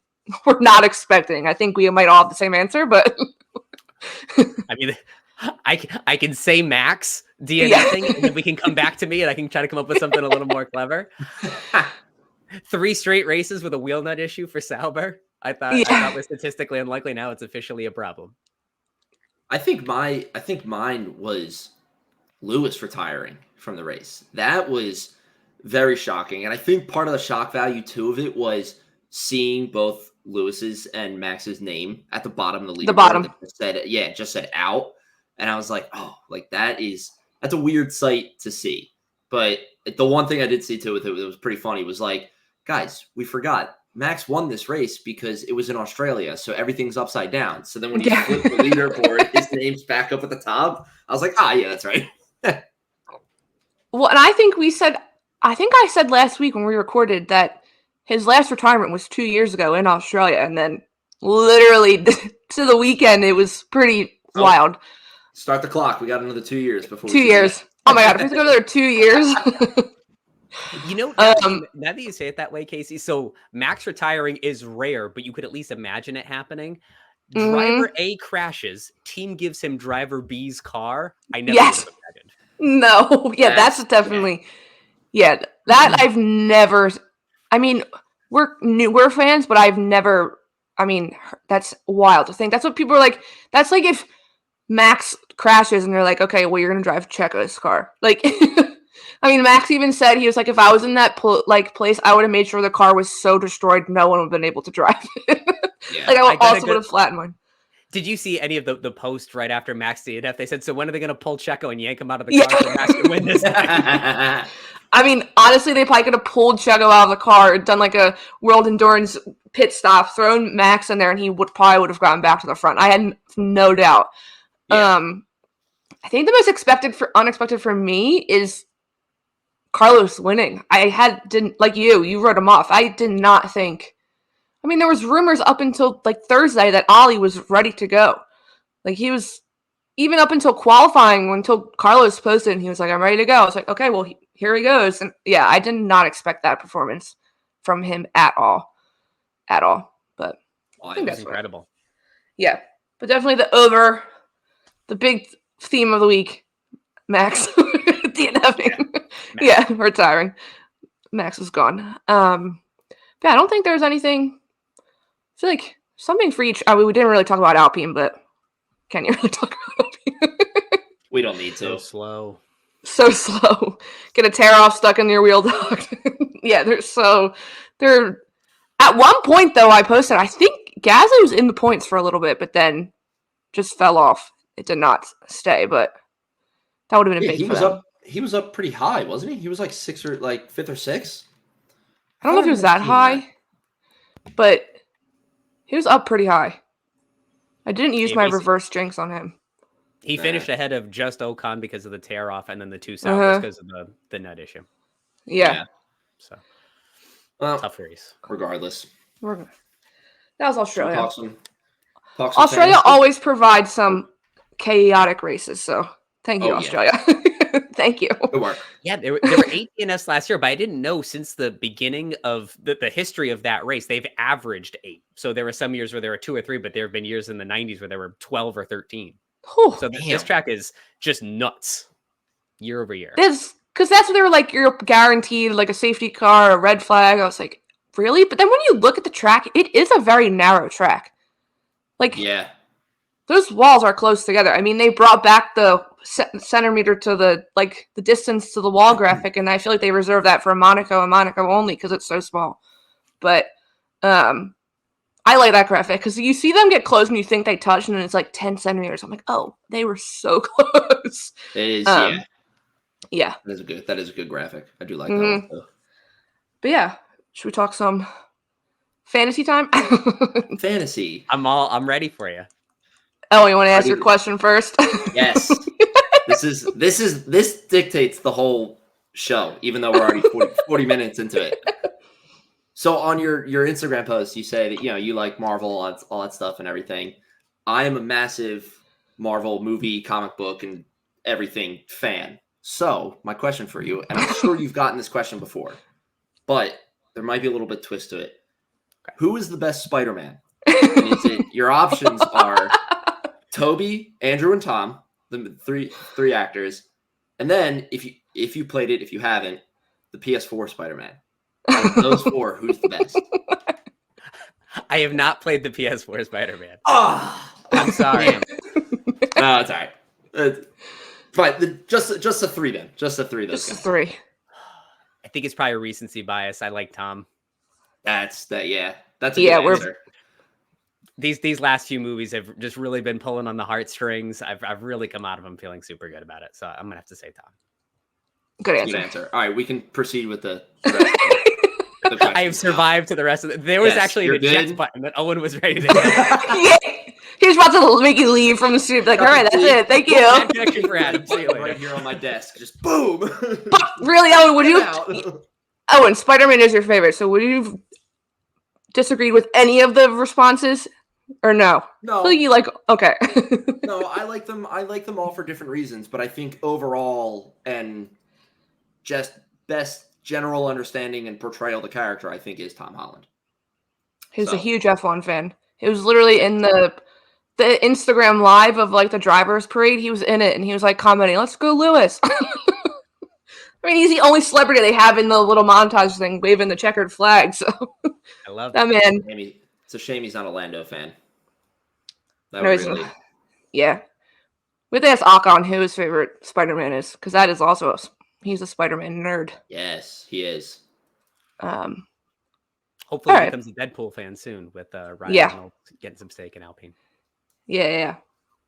were not expecting? I think we might all have the same answer, but I mean, I can say Max DNFing, and then we can come back to me, and I can try to come up with something a little more clever. 3 straight races with a wheel nut issue for Sauber. I thought was statistically unlikely. Now it's officially a problem. I think mine was Lewis retiring from the race. That was very shocking, and I think part of the shock value too of it was seeing both Lewis's and Max's name at the bottom of the leaderboard. The bottom it just said out, and I was like, oh, like that's a weird sight to see. But the one thing I did see too with it that was pretty funny was like, guys, we forgot. Max won this race because it was in Australia, so everything's upside down. So then when you flip the leaderboard, his name's back up at the top. I was like, yeah, that's right. Well, and I think I said last week when we recorded that his last retirement was 2 years ago in Australia, and then literally to the weekend, it was pretty wild. Start the clock. We got another 2 years before 2 years. Oh my God, if we have to go another 2 years. You know, now that you say it that way, Casey, so Max retiring is rare, but you could at least imagine it happening. Driver A crashes, team gives him driver B's car. I never would have imagined. No, that's definitely, that I've never, I mean, we're fans, but I've never, I mean, that's wild to think. That's what people are like, that's like if Max crashes and they're like, okay, well, you're going to drive Checo's car. Like, I mean, Max even said, he was like, if I was in that place, I would have made sure the car was so destroyed, no one would have been able to drive it. Like, I also would have flattened one. Did you see any of the posts right after Max DNF? They said, so when are they going to pull Checo and yank him out of the car so Max can win this thing? I mean, honestly, they probably could have pulled Checo out of the car, done like a World Endurance pit stop, thrown Max in there, and he probably would have gotten back to the front. I had no doubt. Yeah. I think the most unexpected for me is Carlos winning. Didn't like you wrote him off. I did not think. I mean, there was rumors up until like Thursday that Ollie was ready to go. Like he was even up until qualifying, until Carlos posted, and he was like, "I'm ready to go." I was like, "Okay, well, here he goes." And yeah, I did not expect that performance from him at all. But I think that's incredible. Yeah, but definitely the big theme of the week, Max DNFing. Yeah, retiring. Max is gone. Yeah, I don't think there's anything. I feel like something for each. We didn't really talk about Alpine, but can you really talk about Alpine? We don't need to. So slow. Get a tear off stuck in your wheel dog. Yeah, they're. At one point though, I posted. I think Gasly was in the points for a little bit, but then just fell off. It did not stay, but that would have been a big. He was up pretty high, wasn't he? He was like 5th or 6th. I don't know if he was that high, but he was up pretty high. I didn't use my reverse jinx on him. He finished ahead of just Ocon because of the tear off, and then the 2 Saubers because of the nut issue. Yeah. So tough race. Regardless, that was Australia. Talk Australia always provides some chaotic races, so thank you, Australia. Thank you. Good work. Yeah, there were 8 DNFs last year, but I didn't know since the beginning of the history of that race, they've averaged 8. So there were some years where there were 2 or 3, but there have been years in the 90s where there were 12 or 13. Oh, so this track is just nuts year over year. Because that's what they were like, you're guaranteed like a safety car, a red flag. I was like, really? But then when you look at the track, it is a very narrow track. Like, yeah, those walls are close together. I mean, they brought back the centimeter to the distance to the wall graphic, and I feel like they reserved that for Monaco and Monaco only because it's so small. But I like that graphic because you see them get close and you think they touch, and then it's like 10 centimeters. I'm like, oh, they were so close. It is, yeah. That is a good graphic. I do like that one, though. But yeah, should we talk some fantasy time? Fantasy. I'm ready for you. Oh, you want to ask your question first? Yes. This dictates the whole show, even though we're already 40 minutes into it. So on your Instagram post, you say that you like Marvel, all that stuff and everything. I am a massive Marvel movie, comic book, and everything fan. So my question for you, and I'm sure you've gotten this question before, but there might be a little bit twist to it. Who is the best Spider-Man? And your options are Toby, Andrew, and Tom, the three actors, and then if you played it, if you haven't, the PS4 Spider-Man. Out of those four, who's the best? I have not played the PS4 Spider-Man. Oh, I'm sorry. No, it's all right. But just the three then. Just the three of those Just guys. three. I think it's probably a recency bias. I like Tom. That's a good answer. These last few movies have just really been pulling on the heartstrings. I've really come out of them feeling super good about it. So I'm gonna have to say Tom. Good answer. Good answer. All right, we can proceed with the rest of the I have survived to the rest of it. There was actually the Jets button that Owen was ready to hit. Yeah. He was about to make you leave from the studio. Like, all right, that's it. Thank you. Bad connection for Adam. See you later. Right here on my desk. Just boom. Really, Owen, would you? Owen, Spider-Man is your favorite. So would you disagree with any of the responses? Or no? No. So you like, okay. No, I like them. I like them all for different reasons, but I think overall and just best general understanding and portrayal of the character, I think, is Tom Holland. He's a huge F1 fan. He was literally in the Instagram live of like the drivers parade. He was in it and he was like commenting, "Let's go, Lewis." I mean, he's the only celebrity they have in the little montage thing, waving the checkered flag. So I love that man. It's a shame he's not a Lando fan. That No, would he's really... not. Yeah. We have to ask Akon who his favorite Spider-Man is, because that is also he's a Spider-Man nerd. Yes, he is. Hopefully he becomes a Deadpool fan soon with Ryan Reynolds getting some stake in Alpine. Yeah.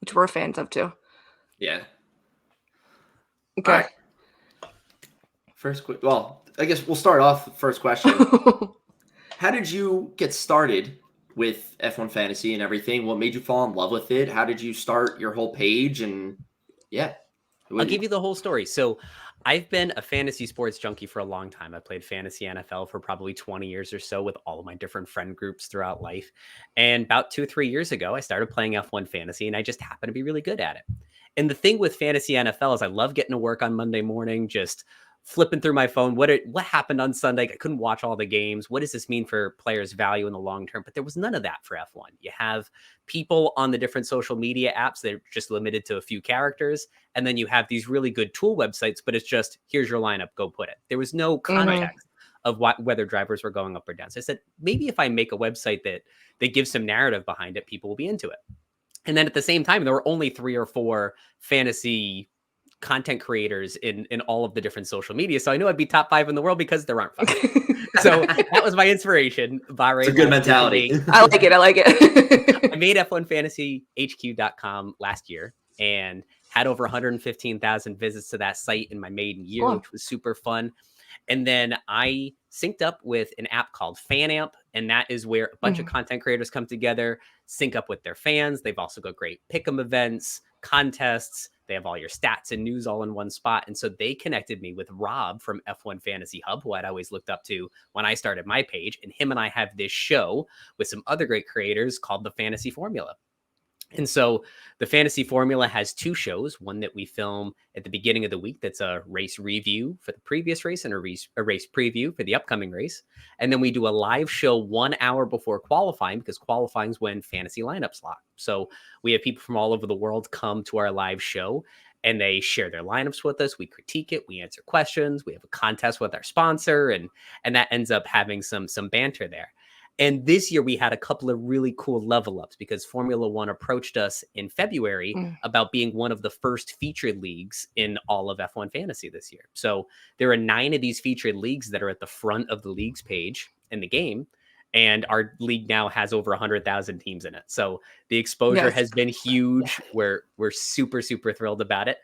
Which we're fans of too. Yeah. Okay. Right. Well, I guess we'll start off the first question. How did you get started with F1 Fantasy and everything? What made you fall in love with it? How did you start your whole page? And yeah. I'll give you the whole story. So I've been a fantasy sports junkie for a long time. I played fantasy NFL for probably 20 years or so with all of my different friend groups throughout life. And about 2-3 years ago, I started playing F1 Fantasy and I just happened to be really good at it. And the thing with fantasy NFL is I love getting to work on Monday morning, just flipping through my phone. What happened on Sunday? I couldn't watch all the games. What does this mean for players' value in the long term? But there was none of that for F1. You have people on the different social media apps that are just limited to a few characters. And then you have these really good tool websites, but it's just, here's your lineup, go put it. There was no context of whether drivers were going up or down. So I said, maybe if I make a website that gives some narrative behind it, people will be into it. And then at the same time, there were only 3 or 4 fantasy content creators in all of the different social media. So I knew I'd be top 5 in the world because there aren't 5. So that was my inspiration. It's a good mentality. I like it. I made F1FantasyHQ.com last year and had over 115,000 visits to that site in my maiden year, which was super fun. And then I synced up with an app called FanAmp, and that is where a bunch of content creators come together, sync up with their fans. They've also got great pick'em events, contests. They have all your stats and news all in one spot. And so they connected me with Rob from F1 Fantasy Hub, who I'd always looked up to when I started my page. And him and I have this show with some other great creators called the Fantasy Formula. And so the Fantasy Formula has 2 shows, one that we film at the beginning of the week. That's a race review for the previous race and a race preview for the upcoming race. And then we do a live show 1 hour before qualifying, because qualifying is when fantasy lineups lock. So we have people from all over the world come to our live show and they share their lineups with us. We critique it. We answer questions. We have a contest with our sponsor, and that ends up having some banter there. And this year we had a couple of really cool level ups because Formula One approached us in February about being one of the first featured leagues in all of F1 Fantasy this year. So there are 9 of these featured leagues that are at the front of the leagues page in the game. And our league now has over 100,000 teams in it. So the exposure has been huge. We're super, super thrilled about it.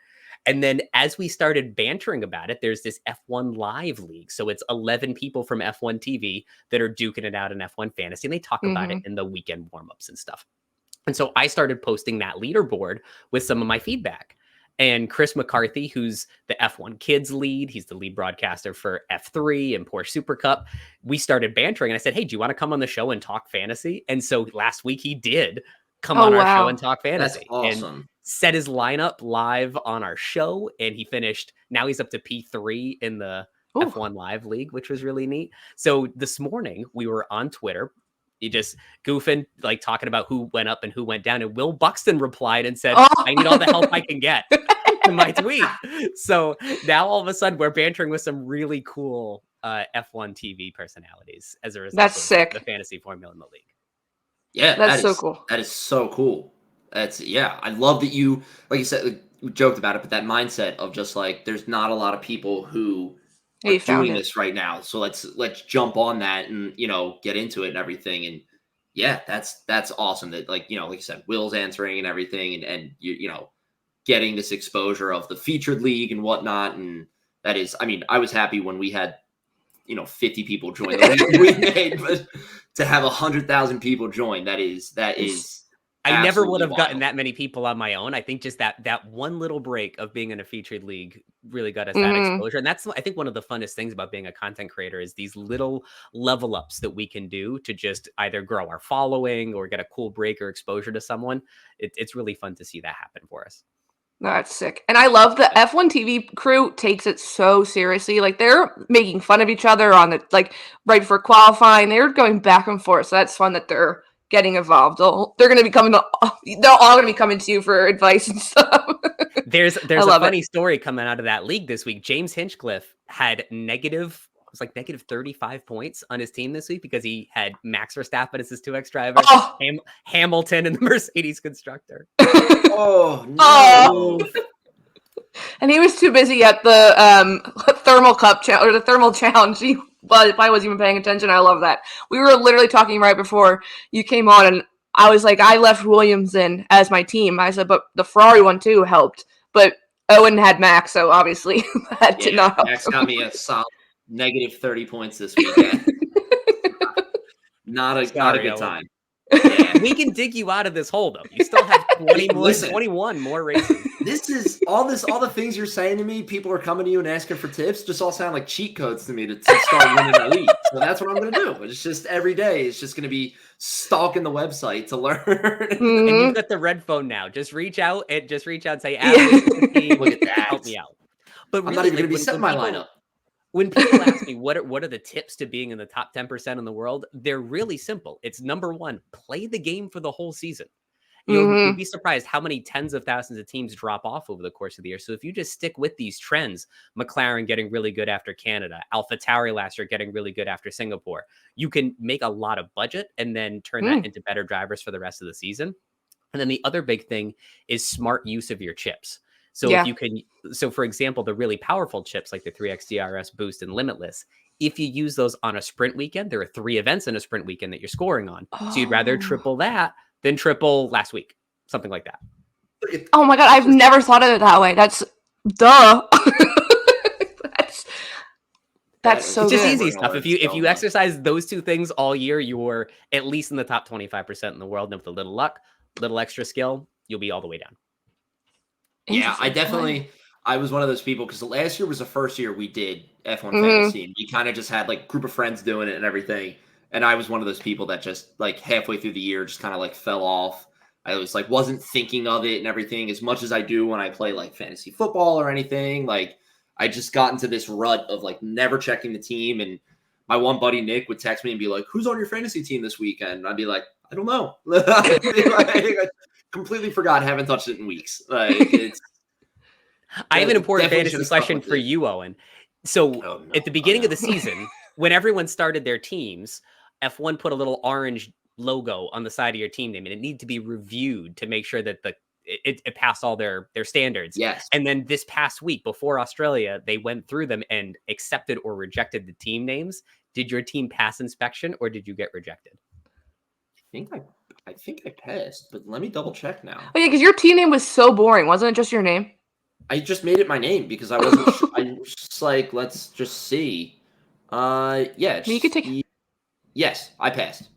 And then as we started bantering about it, there's this F1 Live League. So it's 11 people from F1 TV that are duking it out in F1 Fantasy. And they talk about it in the weekend warm-ups and stuff. And so I started posting that leaderboard with some of my feedback. And Chris McCarthy, who's the F1 Kids lead, he's the lead broadcaster for F3 and Porsche Super Cup. We started bantering, and I said, "Hey, do you want to come on the show and talk fantasy?" And so last week he did come on our show and talk fantasy. That's awesome. And set his lineup live on our show, and he finished. Now he's up to P3 in the F1 Live League, which was really neat. So this morning we were on Twitter. He just goofing, like talking about who went up and who went down. And Will Buxton replied and said, "I need all the help I can get," to my tweet. So now all of a sudden we're bantering with some really cool F1 TV personalities as a result That's of sick. the fantasy formula in the league. Yeah, That's so cool. That is so cool. I love that you, like you said, we joked about it, but that mindset of just like, there's not a lot of people who are doing this right now. So let's jump on that and, get into it and everything. And yeah, that's awesome that like you said, Will's answering and everything and you getting this exposure of the featured league and whatnot. And that is, I mean, I was happy when we had, 50 people join the league we made, but to have 100,000 people join, that is I never would have gotten that many people on my own. I think just that one little break of being in a featured league really got us that exposure. And that's, I think, one of the funnest things about being a content creator is these little level ups that we can do to just either grow our following or get a cool break or exposure to someone. It's really fun to see that happen for us. That's sick. And I love the F1 TV crew takes it so seriously. Like, they're making fun of each other on the, like, right before qualifying. They're going back and forth. So that's fun that they're getting involved. They're going to be coming they're all going to be coming to you for advice and stuff. There's a funny story coming out of that league this week. James Hinchcliffe had negative 35 points on his team this week because he had Max Verstappen as his 2X driver, Hamilton and the Mercedes constructor. Oh no. And he was too busy at the thermal cup challenge or the thermal challenge. He probably wasn't even paying attention. I love that. We were literally talking right before you came on, and I was like, I left Williams in as my team. I said, but the Ferrari one too helped. But Owen had Max, so obviously that did not help. Max got me a solid negative 30 points this weekend. not a good time. Yeah. We can dig you out of this hole, though. You still have 21 more races. This is all the things you're saying to me. People are coming to you and asking for tips. Just all sound like cheat codes to me to start winning the league. So that's what I'm going to do. It's just every day. It's just going to be stalking the website to learn. And you've got the red phone now. Just reach out and say, "Look at that. Help me out." But I'm not even going to be setting my lineup. When people ask me what are the tips to being in the top 10% in the world, they're really simple. It's number one, play the game for the whole season. You'll be surprised how many tens of thousands of teams drop off over the course of the year. So if you just stick with these trends, McLaren getting really good after Canada, AlphaTauri last year getting really good after Singapore, you can make a lot of budget and then turn that into better drivers for the rest of the season. And then the other big thing is smart use of your chips. So if you can, for example, the really powerful chips like the 3X DRS Boost and Limitless, if you use those on a sprint weekend, there are 3 events in a sprint weekend that you're scoring on. So you'd rather triple that than triple last week, something like that. Oh my God, I've never thought of it that way. That's duh. That's so it's just good. easy stuff. If you exercise those 2 things all year, you're at least in the top 25% in the world. And with a little luck, little extra skill, you'll be all the way down. Yeah, I was one of those people because last year was the first year we did F1 Fantasy, and we kind of just had like a group of friends doing it and everything. And I was one of those people that just like halfway through the year just kind of like fell off. I was like wasn't thinking of it and everything as much as I do when I play like fantasy football or anything. Like I just got into this rut of like never checking the team. And my one buddy Nick would text me and be like, "Who's on your fantasy team this weekend?" And I'd be like, "I don't know." I completely forgot. Haven't touched it in weeks. Like I have an important fantasy question for you, Owen. So at the beginning of the season, when everyone started their teams, F1 put a little orange logo on the side of your team name, and it needed to be reviewed to make sure that it passed all their standards. Yes. And then this past week before Australia, they went through them and accepted or rejected the team names. Did your team pass inspection or did you get rejected? I think I passed, but let me double check now. Oh yeah, because your team name was so boring, wasn't it? Just your name. I just made it my name because I wasn't. I was just like, let's just see. Yeah. You could take. Yes, I passed.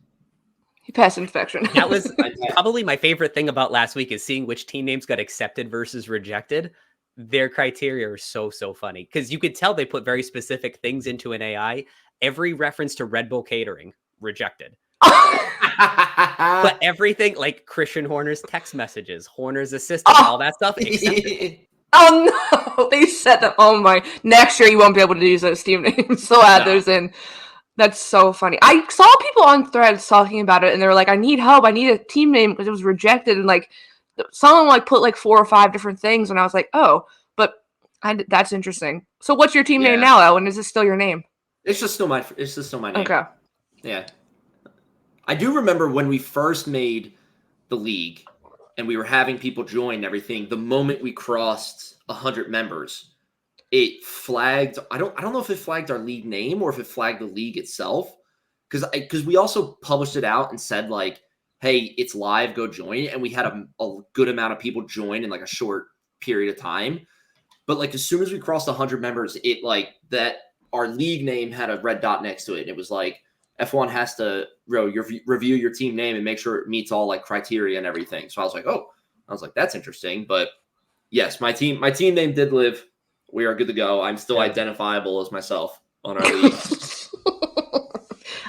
He passed inspection. That was probably my favorite thing about last week is seeing which team names got accepted versus rejected. Their criteria are so funny because you could tell they put very specific things into an AI. Every reference to Red Bull catering rejected. But everything like Christian Horner's text messages, Horner's assistant, all that stuff accepted. Oh no, they said that. Oh my! Next year you won't be able to use those team names. So add those in. That's so funny. I saw people on Threads talking about it, and they were like, "I need help. I need a team name because it was rejected." And like, someone like put like 4 or 5 different things, and I was like, "Oh, but that's interesting." So what's your team name now, Owen? Is this still your name? It's just still my name. Okay. Yeah. I do remember when we first made the league, and we were having people join and everything. The moment we crossed 100 members, it flagged. I don't know if it flagged our league name or if it flagged the league itself, because we also published it out and said like, "Hey, it's live. Go join." And we had a good amount of people join in like a short period of time. But like as soon as we crossed 100 members, it like that our league name had a red dot next to it. And it was like F1 has to review your team name and make sure it meets all like criteria and everything. So I was like, that's interesting. But yes, my team name did live. We are good to go. I'm still identifiable as myself on our league.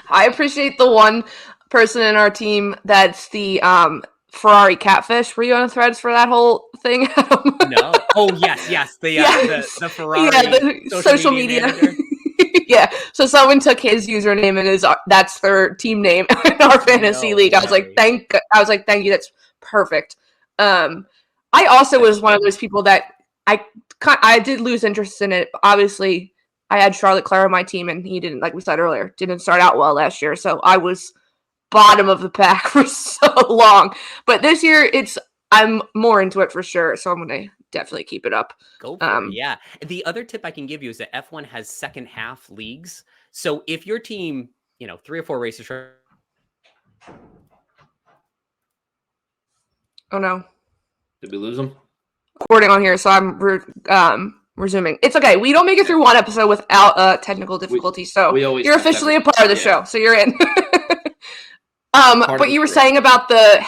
I appreciate the one person in our team that's the Ferrari catfish. Were you on the Threads for that whole thing, Adam? No. Oh yes. The Ferrari the social media. Yeah. So someone took his username and that's their team name in our fantasy league. I was like, thank you. That's perfect. I also was one of those people that I did lose interest in it. Obviously, I had Charlotte Claire on my team, and he didn't, like we said earlier, didn't start out well last year. So I was bottom of the pack for so long. But this year, I'm more into it for sure. So I'm going to definitely keep it up. Go for it. Yeah. The other tip I can give you is that F1 has second half leagues. So if your team, 3 or 4 races. Oh no. Did we lose them? Recording on here, so I'm resuming. It's okay. We don't make it through one episode without technical difficulty, so you're officially a part of the show, so you're in. But you were saying about the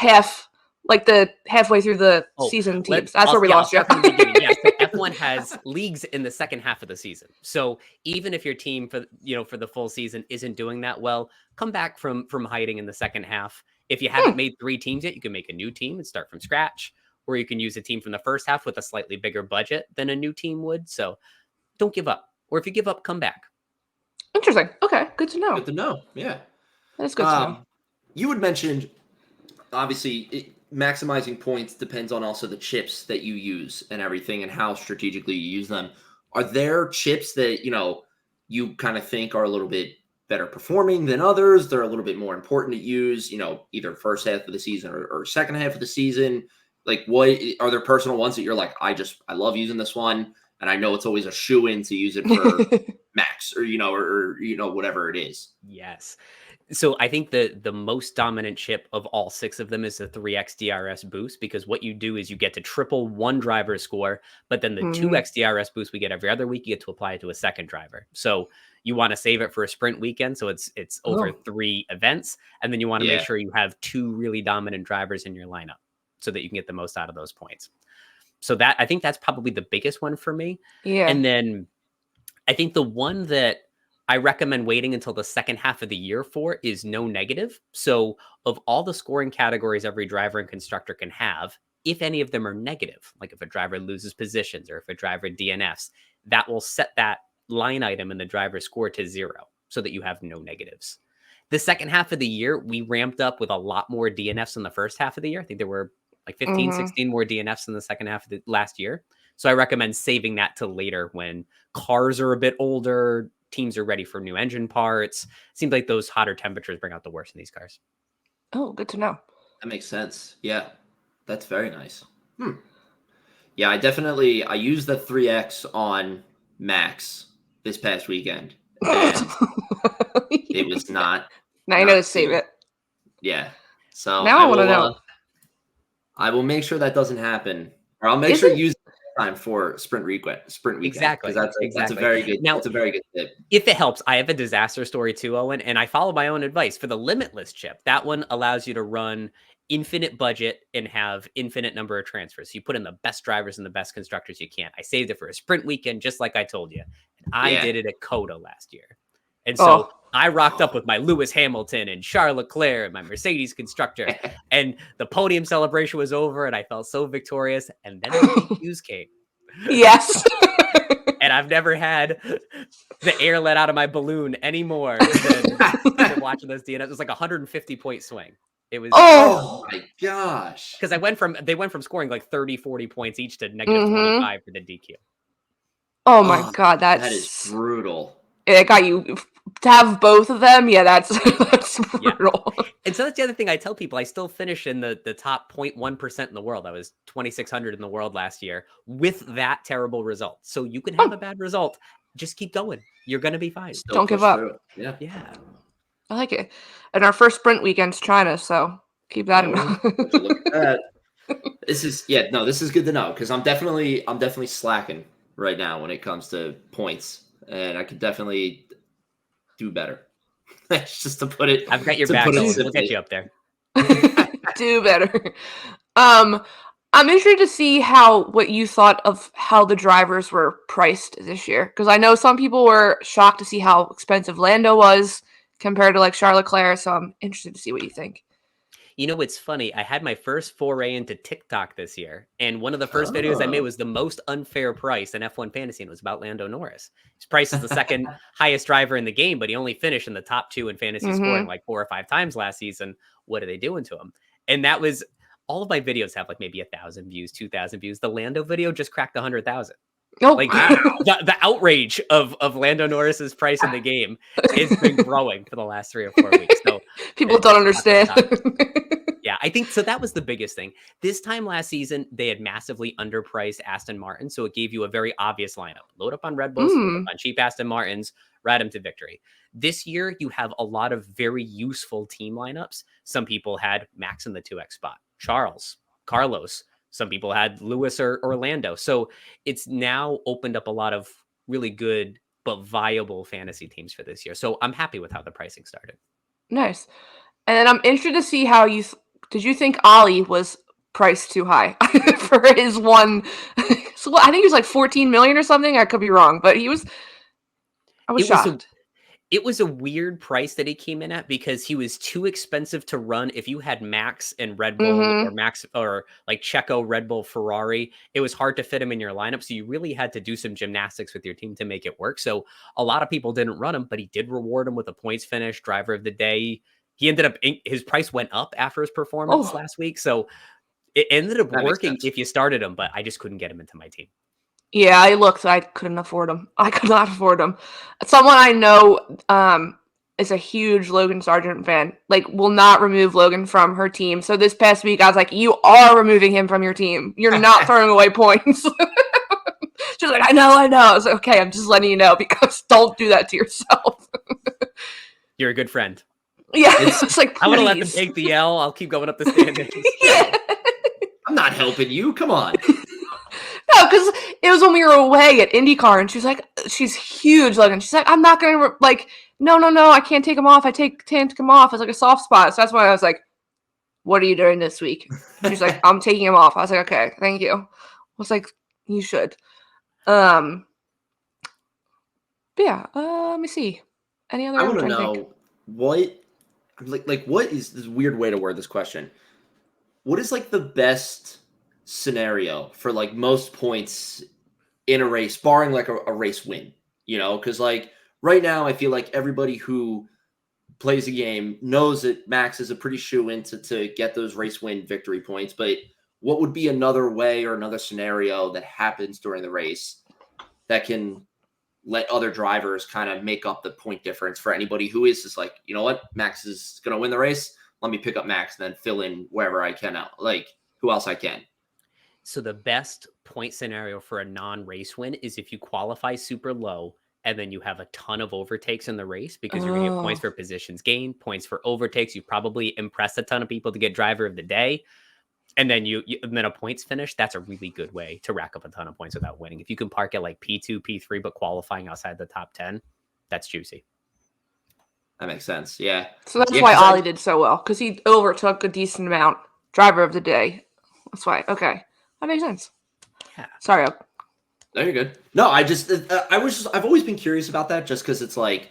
halfway through the season teams. That's where we lost you. Yes, so F1 has leagues in the second half of the season. So even if your team for the full season isn't doing that well, come back from hiding in the second half. If you haven't made 3 teams yet, you can make a new team and start from scratch. Or you can use a team from the first half with a slightly bigger budget than a new team would. So don't give up. Or if you give up, come back. Interesting. Okay. Good to know. Good to know. Yeah. That's good to know. You had mentioned, obviously, maximizing points depends on also the chips that you use and everything and how strategically you use them. Are there chips that, you kind of think are a little bit better performing than others? They're a little bit more important to use, either first half of the season or second half of the season? Like, what are there personal ones that you're like, I love using this one, and I know it's always a shoe-in to use it for max or whatever it is. Yes. So I think the most dominant chip of all 6 of them is the 3x DRS boost, because what you do is you get to triple one driver's score, but then the 2x DRS boost we get every other week, you get to apply it to a second driver. So you want to save it for a sprint weekend, so it's over 3 events, and then you want to make sure you have 2 really dominant drivers in your lineup, so that you can get the most out of those points. So I think that's probably the biggest one for me. Yeah. And then I think the one that I recommend waiting until the second half of the year for is no negative. So of all the scoring categories every driver and constructor can have, if any of them are negative, like if a driver loses positions or if a driver DNFs, that will set that line item in the driver's score to 0 so that you have no negatives. The second half of the year, we ramped up with a lot more DNFs in the first half of the year. I think there were like 15, 16 more DNFs in the second half of the last year. So I recommend saving that till later when cars are a bit older, teams are ready for new engine parts. Seems like those hotter temperatures bring out the worst in these cars. Oh, good to know. That makes sense. Yeah, that's very nice. Yeah, I used the 3X on Max this past weekend. And it was not. Now you know to save it. Yeah. So now I want to know. I will make sure that doesn't happen. Or I'll make sure to use time for sprint weekend. Exactly. Because that's a very good. Now, that's a very good tip. if it helps, I have a disaster story too, Owen, and I follow my own advice for the limitless chip. That one allows you to run infinite budget and have infinite number of transfers. So you put in the best drivers and the best constructors you can. I saved it for a sprint weekend, just like I told you. And I did it at Coda last year. And so I rocked up with my Lewis Hamilton and Charles Leclerc and my Mercedes constructor. And the podium celebration was over and I felt so victorious. And then the DQs came. Yes. And I've never had the air let out of my balloon anymore than watching those DNFs. It was like a 150-point swing. It was oh my gosh. Because they went from scoring like 30, 40 points each to negative 25 for the DQ. Oh my God, that is brutal. It got you to have both of them. Yeah, that's brutal. Yeah. And so that's the other thing I tell people. I still finish in the top 0.1% in the world. I was 2,600 in the world last year with that terrible result. So you can have a bad result. Just keep going. You're going to be fine. Don't give up. Yeah. I like it. And our first sprint weekend's China, so keep that in mind. Look at that. This is good to know because I'm definitely slacking right now when it comes to points, and I could definitely do better. Just to put it, I've got your back. We'll get you up there. Do better. I'm interested to see what you thought of how the drivers were priced this year, because I know some people were shocked to see how expensive Lando was compared to like Charles Leclerc. So I'm interested to see what you think. You know, it's funny. I had my first foray into TikTok this year, and one of the first videos I made was the most unfair price in F1 fantasy, and it was about Lando Norris. His price is the second highest driver in the game, but he only finished in the top 2 in fantasy scoring like 4 or 5 times last season. What are they doing to him? And that was all of my videos have like maybe 1,000 views, 2,000 views. The Lando video just cracked 100,000. Oh, like the outrage of Lando Norris's price in the game has been growing for the last 3 or 4 weeks. So people don't understand. Yeah, I think so. That was the biggest thing. This time last season, they had massively underpriced Aston Martin, so it gave you a very obvious lineup: load up on Red Bulls, load up on cheap Aston Martins, ride them to victory. This year, you have a lot of very useful team lineups. Some people had Max in the 2X spot, Charles, Carlos. Some people had Lewis or Orlando. So it's now opened up a lot of really good but viable fantasy teams for this year. So I'm happy with how the pricing started. Nice. And then I'm interested to see how did you think Ollie was priced too high for his one? So I think he was like 14 million or something. I could be wrong, but I was shocked. It was a weird price that he came in at because he was too expensive to run. If you had Max and Red Bull or Max or like Checo, Red Bull, Ferrari, it was hard to fit him in your lineup. So you really had to do some gymnastics with your team to make it work. So a lot of people didn't run him, but he did reward him with a points finish, driver of the day. He ended up, his price went up after his performance last week. So it ended up working if you started him, but I just couldn't get him into my team. Yeah, I looked. I couldn't afford him. I could not afford him. Someone I know is a huge Logan Sargent fan. Like, will not remove Logan from her team. So this past week, I was like, "You are removing him from your team. You're not throwing away points." She's like, "I know." I was like, "Okay, I'm just letting you know because don't do that to yourself." You're a good friend. Yeah, it's like, please. I want to let them take the L. I'll keep going up the standings. Yeah. I'm not helping you. Come on. No, because it was when we were away at IndyCar, and she's huge, Logan. She's like, I'm not going to, no, I can't take him off. Can't take him off. It's like a soft spot. So that's why I was like, what are you doing this week? She's like, I'm taking him off. I was like, okay, thank you. I was like, you should. But yeah, let me see. Any other? I want to know what is this weird way to word this question? What is like the best scenario for like most points in a race, barring like a race win, because like right now I feel like everybody who plays a game knows that Max is a pretty shoe-in to get those race win victory points. But what would be another way or another scenario that happens during the race that can let other drivers kind of make up the point difference for anybody who is just like, you know what, Max is going to win the race. Let me pick up Max and then fill in wherever I can out, like who else I can. So the best point scenario for a non-race win is if you qualify super low and then you have a ton of overtakes in the race because you're going to get points for positions gained, points for overtakes. You probably impress a ton of people to get driver of the day. And then and then a points finish, that's a really good way to rack up a ton of points without winning. If you can park at like P2, P3, but qualifying outside the top 10, that's juicy. That makes sense. Yeah. So that's Yeah, why 'cause Ollie did so well, because he overtook a decent amount. Driver of the day. That's why. Okay. That makes sense. Yeah. Sorry. No, you're good. No, I've always been curious about that, just because it's like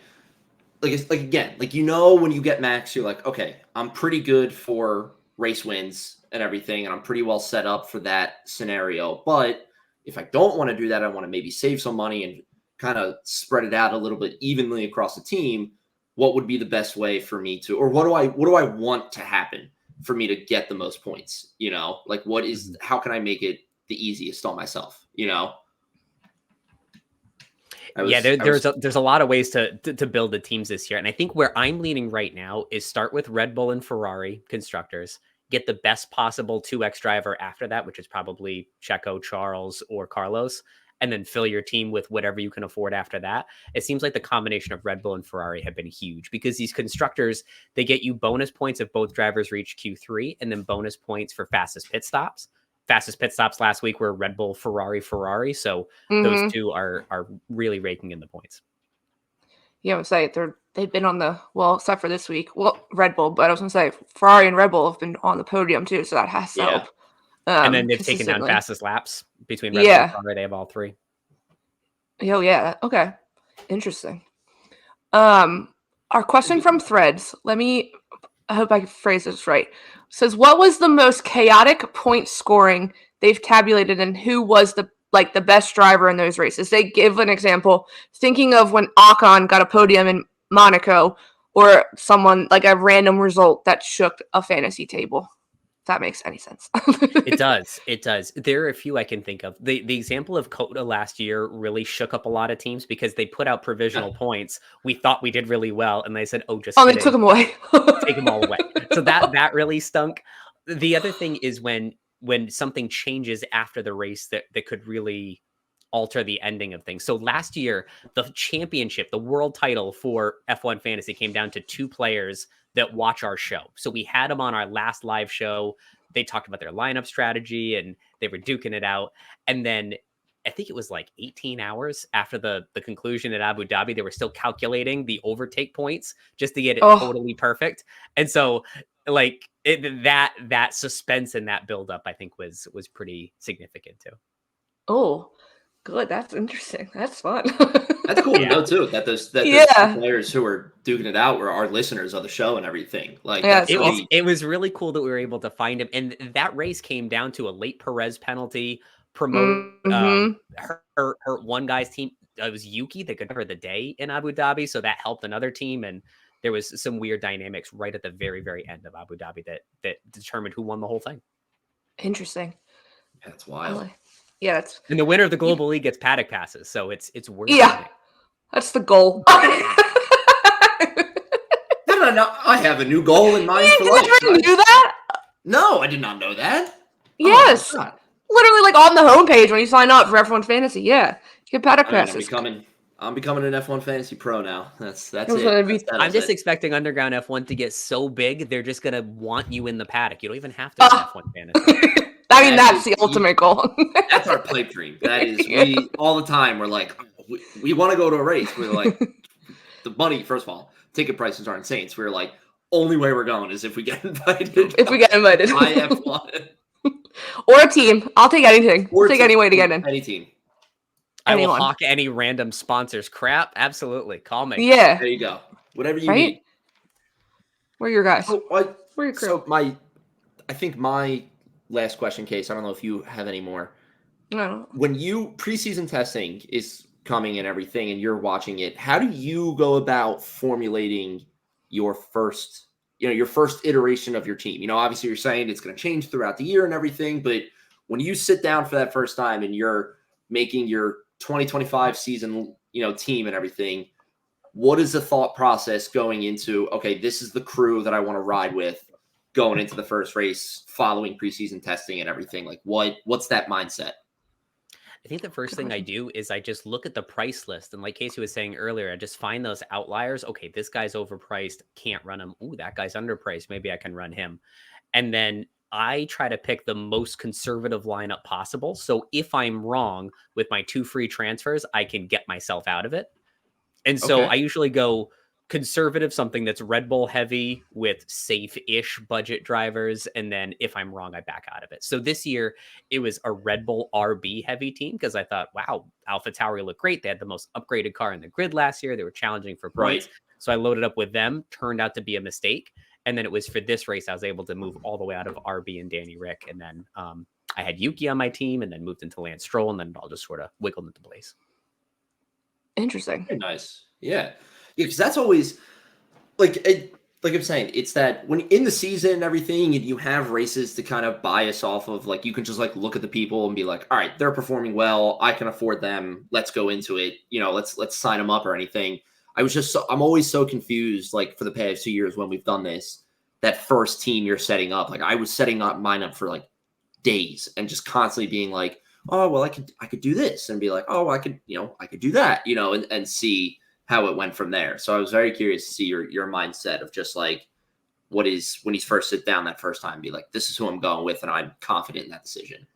it's like, again, like, when you get Max, you're like, okay, I'm pretty good for race wins and everything, and I'm pretty well set up for that scenario. But if I don't want to do that, I want to maybe save some money and kind of spread it out a little bit evenly across the team. What would be the best way for me to, or what do I want to happen for me to get the most points? Like, how can I make it the easiest on myself? There's a lot of ways to build the teams this year. And I think where I'm leaning right now is start with Red Bull and Ferrari constructors, get the best possible 2X driver after that, which is probably Checo, Charles, or Carlos, and then fill your team with whatever you can afford after that. It seems like the combination of Red Bull and Ferrari have been huge, because these constructors, they get you bonus points if both drivers reach Q3, and then bonus points for fastest pit stops. Fastest pit stops last week were Red Bull, Ferrari. So those two are really raking in the points. Yeah, I would say they've been on except for this week. Well, Red Bull, but I was gonna say Ferrari and Red Bull have been on the podium too, so that has to help. And then they've taken down fastest laps between Red Bull and Ferrari. They have all three. Oh yeah. Okay. Interesting. Our question from Threads. I hope I phrase this right. Says, what was the most chaotic point scoring they've tabulated, and who was the best driver in those races? They give an example, thinking of when Ocon got a podium in Monaco, or someone like a random result that shook a fantasy table. If that makes any sense. It does. There are a few I can think of. The example of Coda last year really shook up a lot of teams, because they put out provisional points. We thought we did really well, and they said, "Oh, just kidding. They took them away. Take them all away." So that really stunk. The other thing is when something changes after the race that could really alter the ending of things. So last year, the championship, the world title for F1 Fantasy, came down to 2 players that watch our show. So we had them on our last live show. They talked about their lineup strategy and they were duking it out. And then I think it was like 18 hours after the conclusion at Abu Dhabi, they were still calculating the overtake points just to get it totally perfect. And so like that suspense and that buildup, I think was pretty significant too. Oh, good. That's interesting. That's fun. That's cool to know too. That those players who are duking it out were our listeners of the show and everything. Like, it was really cool that we were able to find him. And that race came down to a late Perez penalty. Promote her one guy's team. It was Yuki that could cover the day in Abu Dhabi, so that helped another team. And there was some weird dynamics right at the very, very end of Abu Dhabi that determined who won the whole thing. Interesting. That's wild. Yeah, and the winner of the global league gets paddock passes, so it's worth it. Yeah, that's the goal. No, I have a new goal in mind for life. You knew that? No, I did not know that. Yes, literally, like on the homepage when you sign up for F1 Fantasy. Yeah, you get paddock passes. I'm becoming an F1 Fantasy pro now. That's it. I'm just expecting Underground F1 to get so big, they're just gonna want you in the paddock. You don't even have to be F1 Fantasy. I mean, that's the ultimate goal. That's our pipe dream. That is, we all the time. We're like, we want to go to a race. We're like, the money. First of all, ticket prices are insane. So we're like, only way we're going is if we get invited. If we get invited, I F1 or a team. I'll take anything. I'll take any way to get in. Any team. I will hawk any random sponsors. Crap, absolutely. Call me. Yeah. There you go. Whatever you need. Where are your guys? Where are your crew? So I think my last question, Case. I don't know if you have any more. No. When preseason testing is coming and everything, and you're watching it, how do you go about formulating your first iteration of your team? Obviously you're saying it's going to change throughout the year and everything, but when you sit down for that first time and you're making your 2025 season, team and everything, what is the thought process going into, okay, this is the crew that I want to ride with going into the first race following preseason testing and everything? Like what's that mindset? I think the first thing I do is I just look at the price list. And like Casey was saying earlier, I just find those outliers. Okay, this guy's overpriced, can't run him. Ooh, that guy's underpriced. Maybe I can run him. And then I try to pick the most conservative lineup possible. So if I'm wrong with my 2 free transfers, I can get myself out of it. And so I usually go conservative, something that's Red Bull heavy with safe-ish budget drivers. And then if I'm wrong, I back out of it. So this year it was a Red Bull RB heavy team because I thought, wow, AlphaTauri looked great. They had the most upgraded car in the grid last year. They were challenging for points. Right. So I loaded up with them, turned out to be a mistake. And then it was for this race, I was able to move all the way out of RB and Danny Rick. And then I had Yuki on my team and then moved into Lance Stroll. And then it all just sort of wiggled into place. Interesting. Very nice. Yeah. Because that's always like I'm saying, it's that when in the season and everything, and you have races to kind of bias off of, like you can just like look at the people and be like, all right, they're performing well. I can afford them. Let's go into it. Let's sign them up or anything. I'm always so confused, like for the past 2 years when we've done this, that first team you're setting up. Like I was setting up mine up for like days and just constantly being like, oh, well, I could do this and be like, oh, I could do that, and see how it went from there. So I was very curious to see your mindset of just like, what is when you first sit down that first time, be like, this is who I'm going with, and I'm confident in that decision,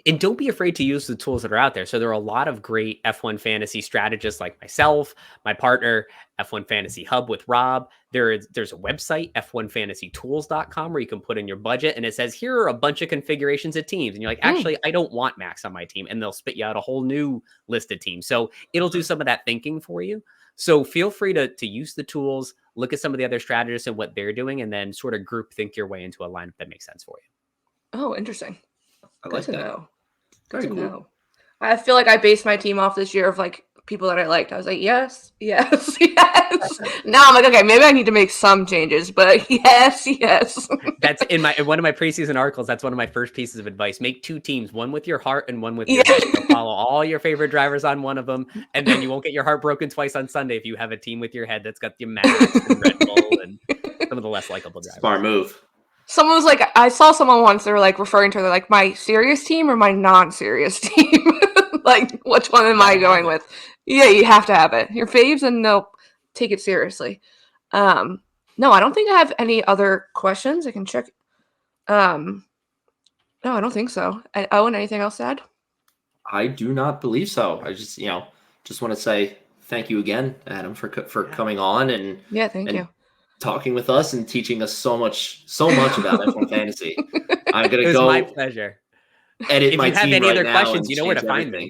And don't be afraid to use the tools that are out there. So there are a lot of great F1 fantasy strategists like myself, my partner, F1 Fantasy Hub with Rob. There's a website, f1fantasytools.com, where you can put in your budget, and it says, here are a bunch of configurations of teams. And you're like, actually, I don't want Max on my team. And they'll spit you out a whole new list of teams. So it'll do some of that thinking for you. So feel free to use the tools, look at some of the other strategists and what they're doing, and then sort of group think your way into a lineup that makes sense for you. Oh, interesting. I like that. Know. Very Good cool. to know. I feel like I based my team off this year of like people that I liked. I was like, yes. Now I'm like, okay, maybe I need to make some changes, but yes. That's in one of my preseason articles. That's one of my first pieces of advice. Make 2 teams, one with your heart and one with your head. You'll follow all your favorite drivers on one of them, and then you won't get your heart broken twice on Sunday if you have a team with your head that's got your Max and Red Bull and some of the less likable drivers. Smart move. Someone was like, I saw someone once, they were like referring to, they're like, my serious team or my non-serious team? Like, which one am I going with? Yeah, you have to have it. Your faves, and they'll take it seriously. No, I don't think I have any other questions. I can check. No, I don't think so. Owen, anything else to add? I do not believe so. I just want to say thank you again, Adam, for coming on and thank you. Talking with us and teaching us so much about F1 fantasy. I'm gonna go. My pleasure. Edit if my you have team any right other now questions, you know where to find me.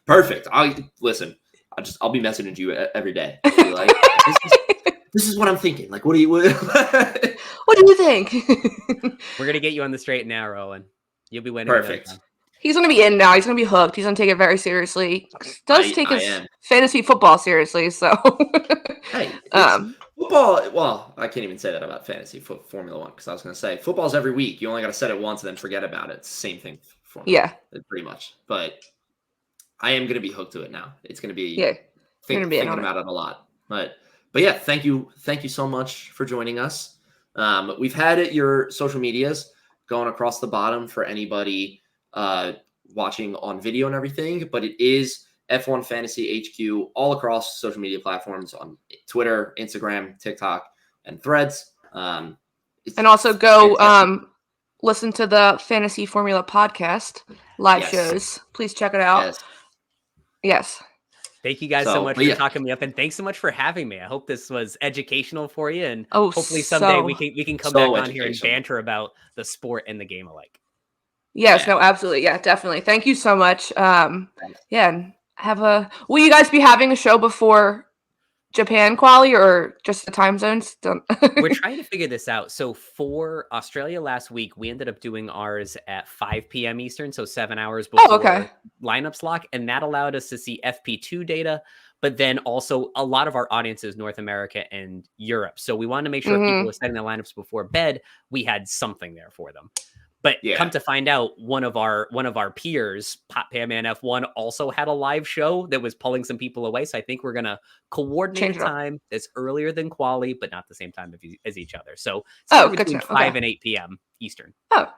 Perfect. I'll be messaging you every day. I'll be like, this is what I'm thinking. Like, what do you think? We're gonna get you on the straight and narrow, Owen. You'll be winning. Perfect. He's gonna be in now. He's gonna be hooked. He's gonna take it very seriously. Does take his fantasy football seriously. So, hey, football. Well, I can't even say that about fantasy Formula One, because I was gonna say football's every week. You only got to set it once and then forget about it. It's the same thing. Pretty much. But I am gonna be hooked to it now. It's gonna be thinking about it a lot. But yeah, thank you so much for joining us. We've had your social medias going across the bottom for anybody watching on video and everything, but it is F1 Fantasy HQ all across social media platforms on Twitter, Instagram, TikTok, and Threads. And also go listen to the Fantasy Formula podcast live shows. Please check it out. Yes. Thank you guys so much for talking me up, and thanks so much for having me. I hope this was educational for you, and hopefully someday we can come back on here and banter about the sport and the game alike. Yes, no, absolutely. Yeah, definitely. Thank you so much. And will you guys be having a show before Japan quali, or just the time zones? We're trying to figure this out. So for Australia last week, we ended up doing ours at 5 p.m. Eastern, so 7 hours before lineups lock, and that allowed us to see FP2 data, but then also a lot of our audience is North America and Europe. So we wanted to make sure if people were setting their lineups before bed, we had something there for them. But come to find out, one of our peers, Pam and F1, also had a live show that was pulling some people away. So I think we're gonna coordinate a time that's earlier than quali, but not the same time as each other. So it's between 5 and 8 p.m. Eastern. Oh,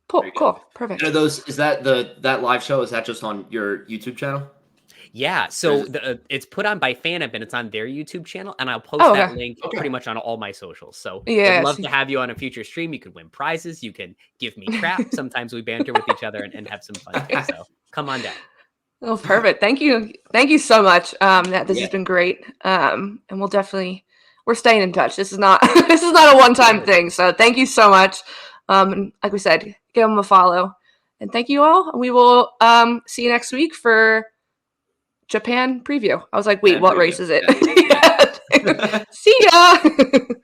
cool, perfect. Is that that live show? Is that just on your YouTube channel? Yeah, so it's put on by FanUp and it's on their YouTube channel, and I'll post Oh, that okay. link pretty much on all my socials. So would Yes. love to have you on a future stream. You could win prizes. You can give me crap. Sometimes we banter with each other and have some fun too. So come on down. Oh, perfect. Thank you. Thank you so much. This has been great. And we're staying in touch. This is not this is not a one-time thing. So thank you so much. And like we said, give them a follow. And thank you all. And we will see you next week for Japan preview. I was like, wait, what race is it? Yeah. See ya.